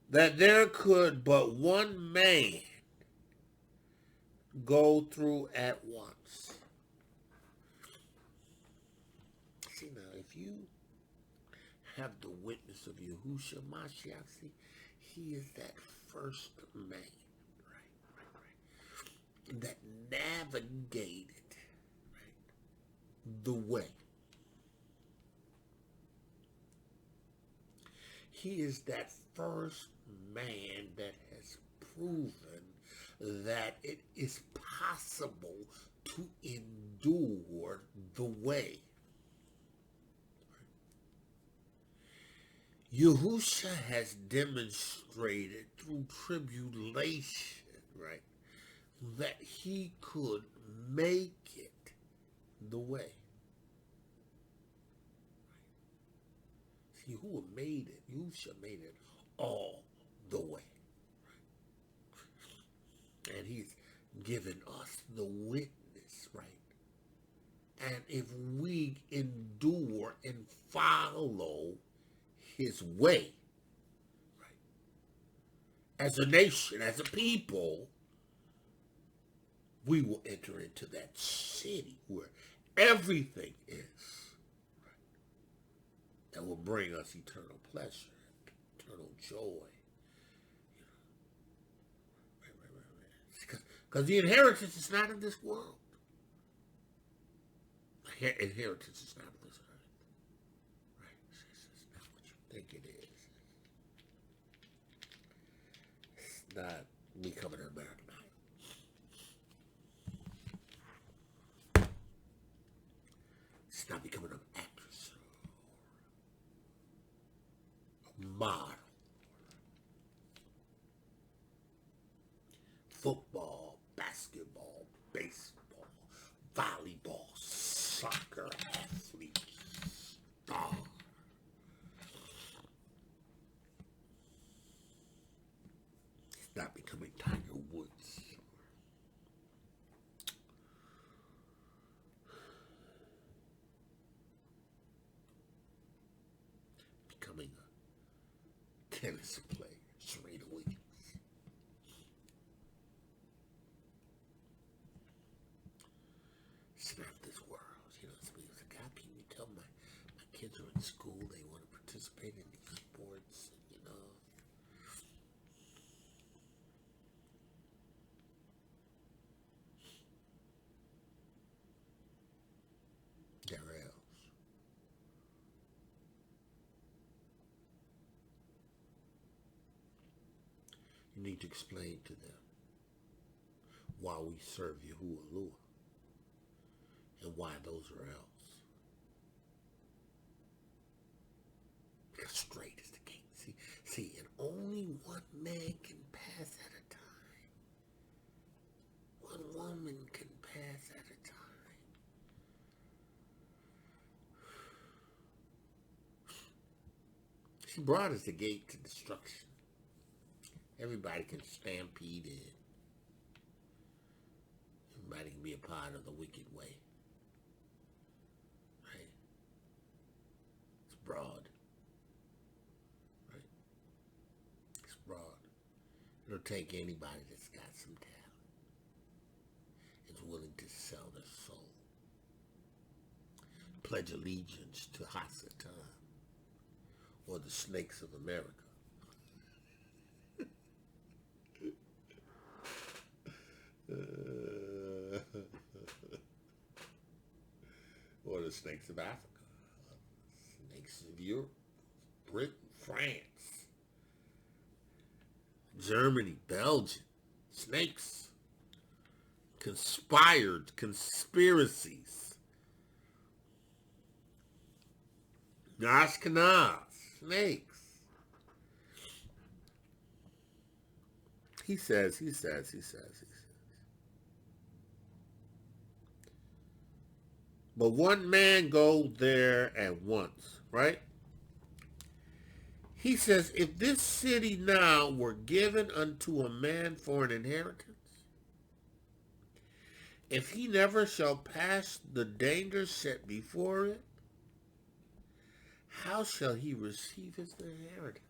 that there could but one man go through at once. See now, if you have the witness of Yahushua Mashiach, see, he is that first man, right, that navigated, right, the way. He is that first man that has proven that it is possible to endure the way. Yahushua has demonstrated through tribulation, right, that he could make it the way. See, who made it? Yahushua made it all the way. And he's given us the witness, right? And if we endure and follow his way, right, as a nation, as a people, we will enter into that city where everything is, right, that will bring us eternal pleasure, eternal joy. Because the inheritance is not of this world. Inheritance is not of this earth. Right? It's not what you think it is. It's not becoming an American Idol. It's not becoming an actress or a model. Football, basketball, baseball, volleyball, soccer, athlete, star. It's not becoming Tiger Woods. Becoming a tennis player, Serena Williams. It's not this world. You know, somebody was like, how can you tell my kids are in school, they want to participate in these sports, you know. They're else. You need to explain to them why we serve YAHUWAH. And why those are else. Because straight is the gate. See, and only one man can pass at a time. One woman can pass at a time. See, broad is the gate to destruction. Everybody can stampede in. Everybody can be a part of the wicked way. Broad, right? It's broad. It'll take anybody that's got some talent, is willing to sell their soul, pledge allegiance to hast or the snakes of America. the snakes of Africa, snakes of Europe, Britain, France, Germany, Belgium, snakes, conspired, conspiracies, Ashkenaz, snakes. He says. But one man goes there at once, right? He says, if this city now were given unto a man for an inheritance, if he never shall pass the danger set before it, how shall he receive his inheritance?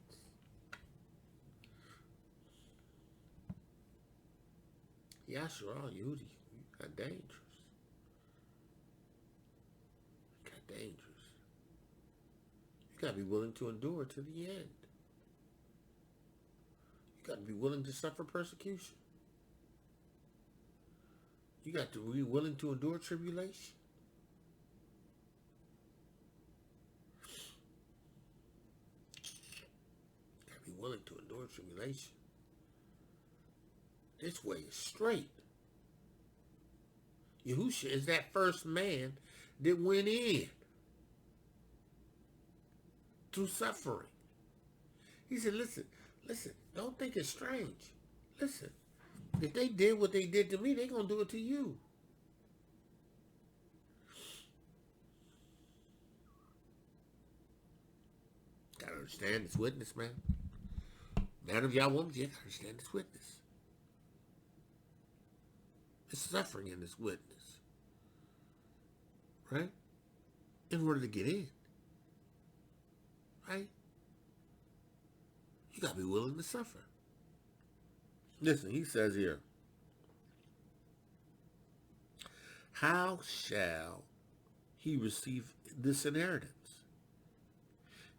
Yashar'El, you got dangerous. Dangerous. You got to be willing to endure to the end. You got to be willing to suffer persecution. You got to be willing to endure tribulation. You got to be willing to endure tribulation. This way is straight. Yahuwah is that first man that went in through suffering. He said, listen, don't think it's strange. Listen, if they did what they did to me, they're going to do it to you. Got to understand this witness, man. Man of YAHUAH, you got to understand this witness. There's suffering in this witness. Right? In order to get in. Right? You got to be willing to suffer. Listen, he says here, how shall he receive this inheritance?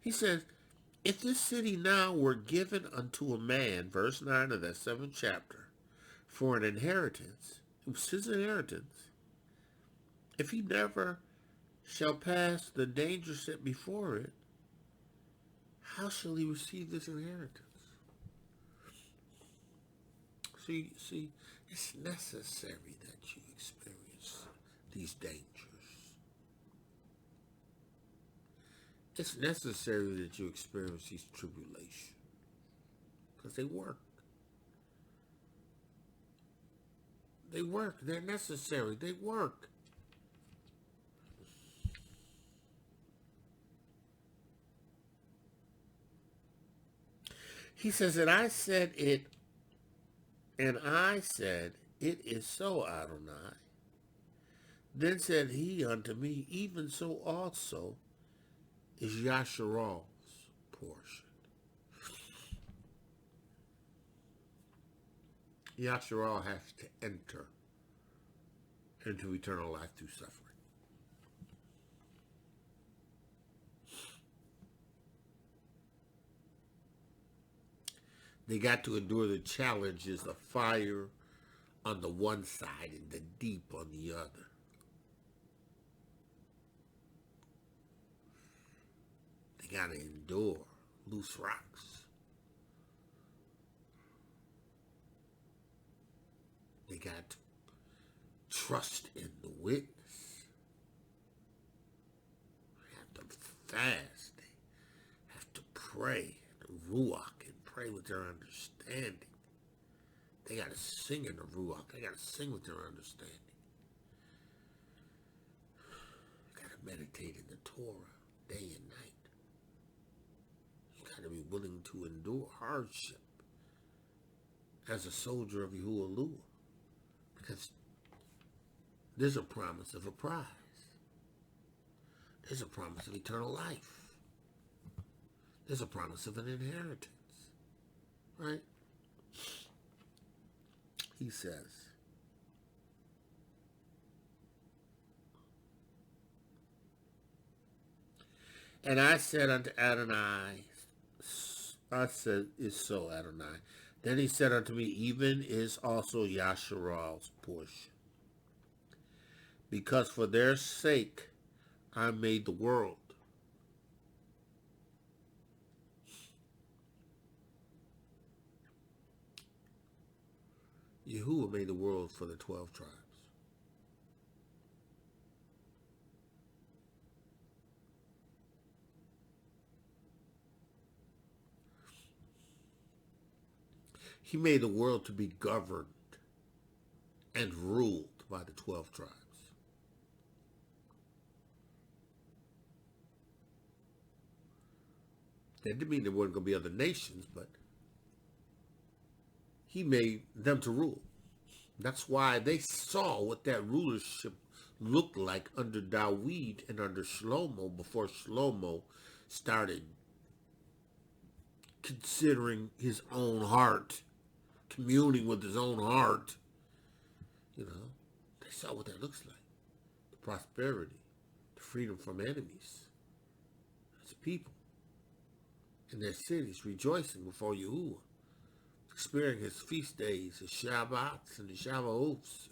He says, if this city now were given unto a man, verse 9 of that 7th chapter, for an inheritance, it was his inheritance, if he never shall pass the danger set before it, how shall he receive this inheritance? See, it's necessary that you experience these dangers. It's necessary that you experience these tribulations. Because they work. They work. They're necessary. They work. He says, and I said, it is so, Adonai. Then said he unto me, even so also is Yashar'El's portion. Yashar'El has to enter into eternal life through suffering. They got to endure the challenges of fire on the one side and the deep on the other. They got to endure loose rocks. They got to trust in the witness. They have to fast. They have to pray. The Ruach and pray with their understanding. They got to sing in the Ruach. They got to sing with their understanding. They got to meditate in the Torah day and night. You got to be willing to endure hardship as a soldier of YAHUWAH. Because there's a promise of a prize. There's a promise of eternal life. There's a promise of an inheritance. Right? He says, and I said unto Adonai, I said, is so, Adonai. Then he said unto me, even is also Yashar'El's portion. Because for their sake I made the world. Yahuwah made the world for the 12 tribes. He made the world to be governed and ruled by the 12 tribes. That didn't mean there weren't going to be other nations, but he made them to rule. That's why they saw what that rulership looked like under Dawid and under Shlomo before Shlomo started considering his own heart, communing with his own heart. You know, they saw what that looks like. The prosperity, the freedom from enemies. As a people in their cities rejoicing before Yahuwah, experiencing his feast days, his Shabbats and the Shavuots.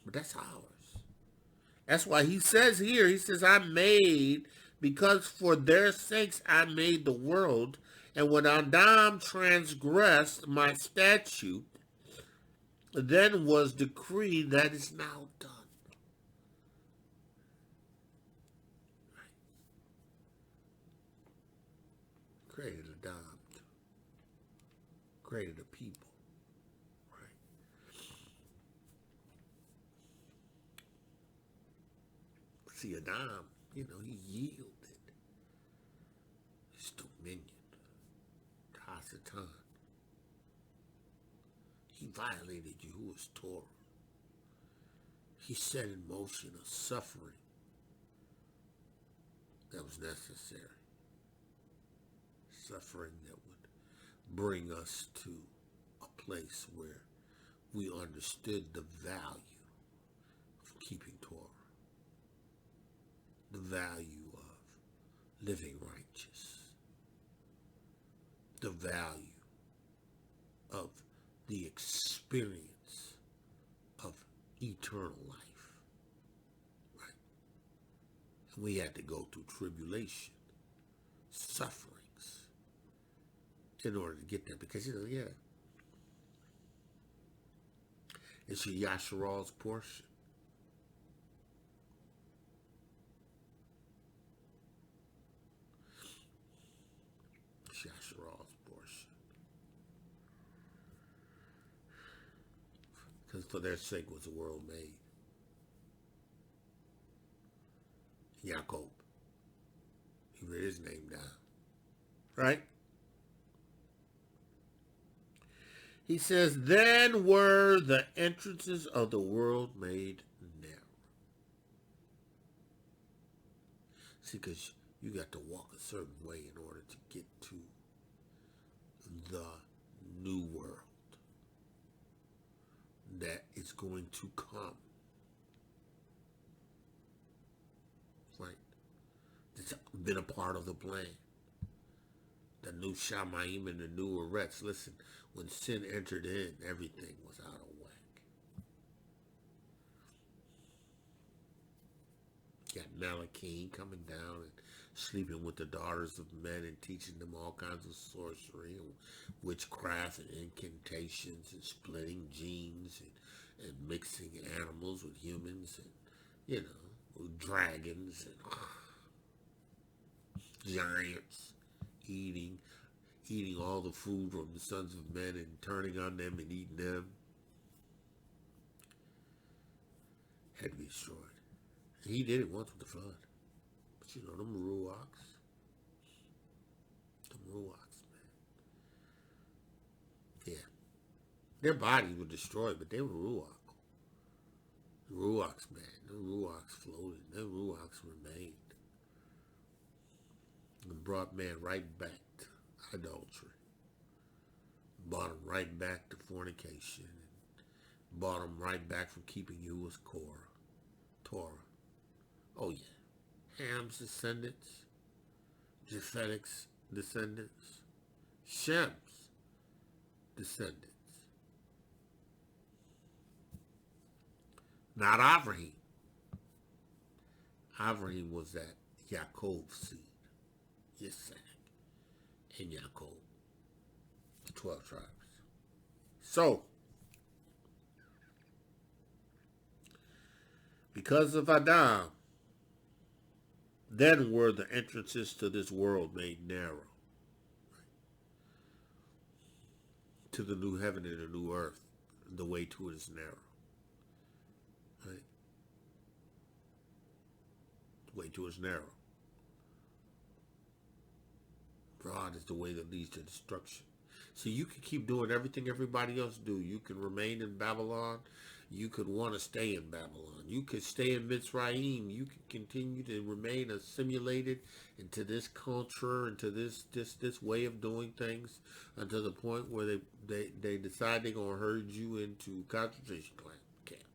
But that's ours. That's why he says here, he says, I made, because for their sakes I made the world, and when Adam transgressed my statute, then was decreed that is now done. Right. Created Adam, created a people. See, Adam, you know, he yielded his dominion to Hasatan. He violated Yahuwah's Torah. He set in motion a suffering that was necessary. Suffering that would bring us to a place where we understood the value of keeping Torah. The value of living righteous, the value of the experience of eternal life, right? And we had to go through tribulation, sufferings, in order to get there, because, you know, yeah, it's your Yashar'El's portion. Yashar'El's portion. Because for their sake was the world made. Yaakov. He wrote his name down. Right? He says, then were the entrances of the world made narrow. See, because you got to walk a certain way in order to get to the new world that is going to come. Right? It's been a part of the plan. The new Shamaim and the new Eretz. Listen, when sin entered in, everything was out of whack. You got Malachim coming down and sleeping with the daughters of men and teaching them all kinds of sorcery and witchcraft and incantations and splitting genes and mixing animals with humans and, you know, with dragons and giants, eating all the food from the sons of men and turning on them and eating them. Had to be destroyed. He did it once with the flood. But you know, them ruachs, man. Yeah. Their bodies were destroyed, but they were ruach. The ruachs, man. The ruachs floated. The ruachs remained. And brought man right back to idolatry. Brought him right back to fornication. And brought him right back from keeping Yahuwah's Torah. Oh, yeah. Ham's descendants, Japhetic's descendants, Shem's descendants. Not Avraham. Avraham was that Yaakov seed. Yitzhak and Yaakov. The 12 tribes. So, because of Adam, then were the entrances to this world made narrow. To the new heaven and the new earth, the way to it is narrow. Right? The way to it is narrow. Broad is the way that leads to destruction. So you can keep doing everything everybody else do. You can remain in Babylon. You could want to stay in Babylon. You could stay in Mitzrayim. You can continue to remain assimilated into this culture, into this way of doing things, until the point where they decide they're going to herd you into concentration camps.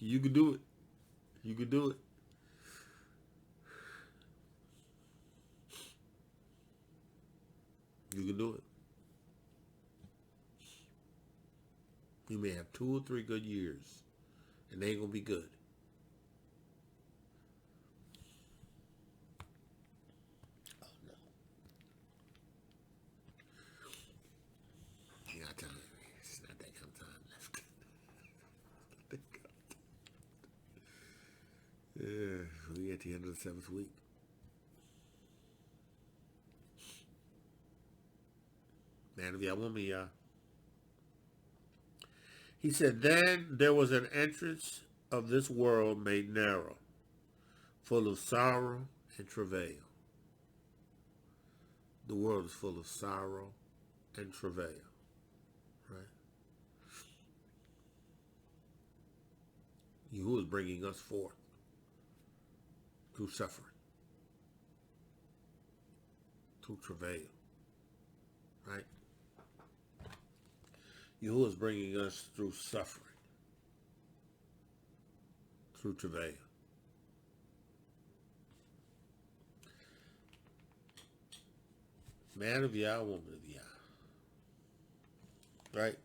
You can do it. You can do it. You can do it. You may have 2 or 3 good years, and they ain't going to be good. Oh, no. You got time. It's not that kind of time left. Yeah, we at the end of the 7th week. Man of YAHUWAH. He said, then there was an entrance of this world made narrow, full of sorrow and travail. The world is full of sorrow and travail, right? Yahuwah is bringing us forth through suffering, through travail, right? Yahuwah is bringing us through suffering, through travail. Man of Yah, woman of Yah. Right?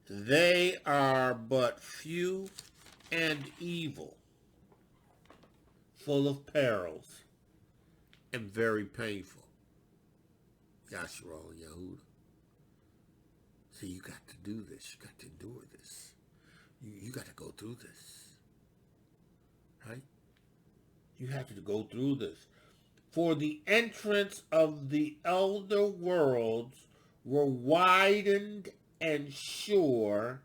They are but few and evil, full of perils, and very painful. Yashar'El and YAHUWAH. So you got to do this. You got to endure this. You got to go through this. Right? You have to go through this. For the entrance of the elder worlds were widened and sure,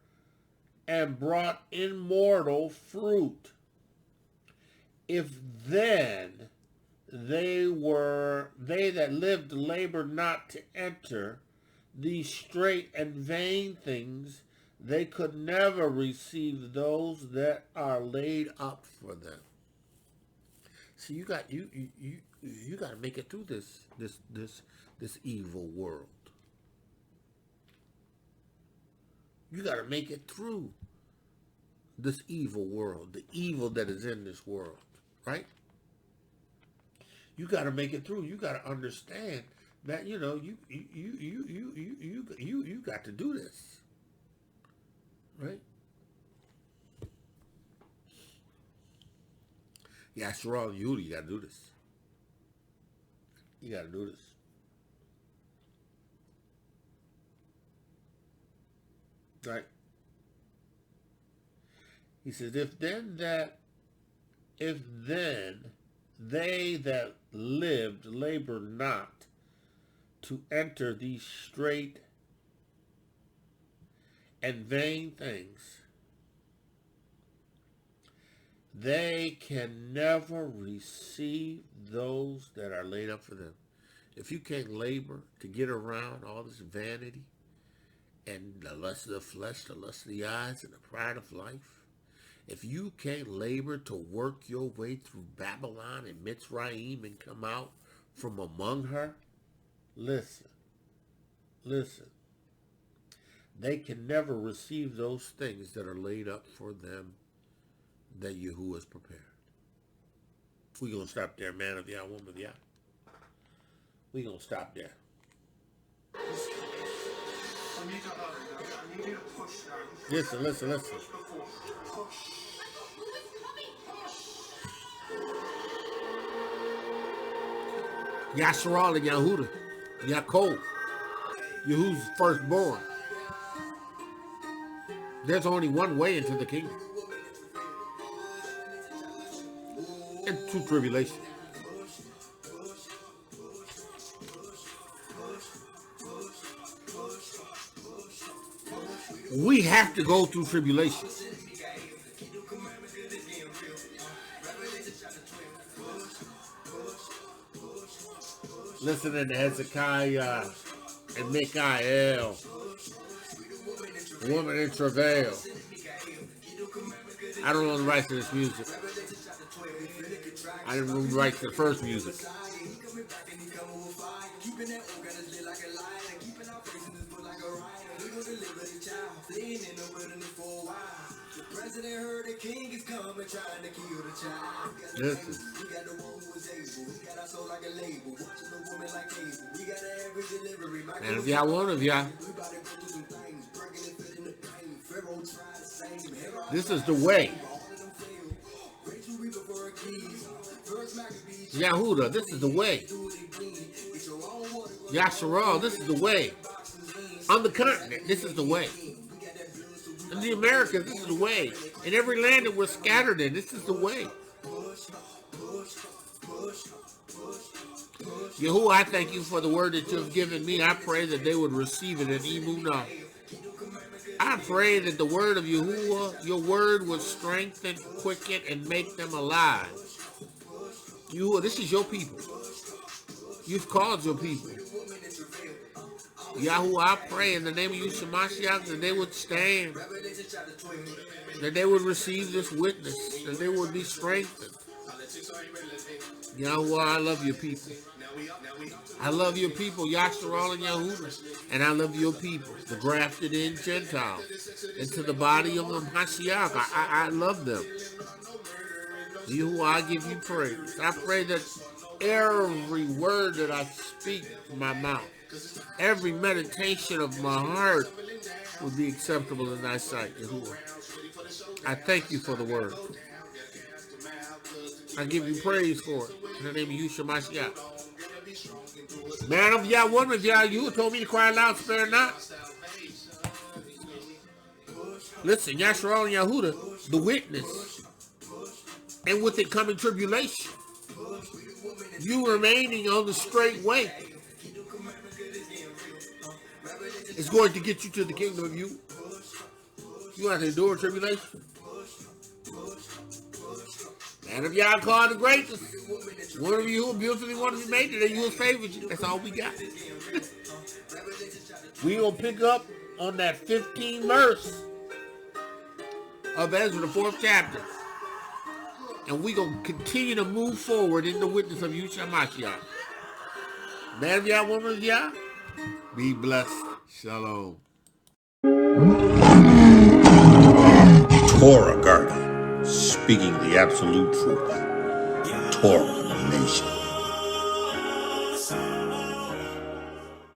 and brought immortal fruit. If then they that lived labored not to enter these straight and vain things, they could never receive those that are laid up for them. So you got to make it through this evil world. You got to make it through this evil world, the evil that is in this world, right? You got to make it through. You got to understand that you got to do this, right? Yashar'El, you got to do this. You got to do this. Right? He says, if then they that lived labor not to enter these straight and vain things, they can never receive those that are laid up for them. If you can't labor to get around all this vanity and the lust of the flesh, the lust of the eyes, and the pride of life, if you can't labor to work your way through Babylon and Mitzrayim and come out from among her, listen. They can never receive those things that are laid up for them that Yahuwah has prepared. We're going to stop there, man of Yah, woman of Yah. We're going to stop there. Listen, listen, listen. Yashar'El and YAHUWAH, Yaakov, Yahuwah's firstborn. There's only one way into the kingdom. And through tribulation. We have to go through tribulation. Listening to Hezekiah and Michael, woman in travail. I don't know the rights to this music. I didn't know the rights to the first music. Listen. And if y'all want of y'all, this is the way. YAHUWAH, this is the way. Yashar'El, this is the way. On the continent, this is the way. In the Americas, this is the way. In every land that we're scattered in, this is the way. Yahuwah, I thank you for the word that you've given me. I pray that they would receive it in emunah. I pray that the word of Yahuwah, your word, would strengthen, quicken, and make them alive. Yahuwah, this is your people. You've called your people. Yahuwah, I pray in the name of Yahusha that they would stand, that they would receive this witness, that they would be strengthened. Yahuwah, I love your people. I love your people, Yashar'El and YAHUWAH, and I love your people, the grafted in Gentiles, into the body of the Mashiach. I love them. Yahuwah, I give you praise. I pray that every word that I speak from my mouth, every meditation of my heart will be acceptable in thy sight, Yahuwah. I thank you for the word. I give you praise for it. In the name of Yahushua Mashiach. Man of Yah, woman of Yah, you told me to cry loud, spare not. Listen, Yashar'El and YAHUWAH, the witness, and with it coming tribulation, you remaining on the straight way is going to get you to the kingdom of you. You have to endure tribulation. Man of Yah called the greatest. One of you who beautifully wanted to be made today, you will favored you. That's all we got. We gonna pick up on that 15th verse of Ezra, the 4th chapter. And we gonna continue to move forward in the witness of Yahushua Mashiach. Man of Yah, woman of Yah, be blessed. Shalom. Torah Garden, speaking the absolute truth. Torah Nation.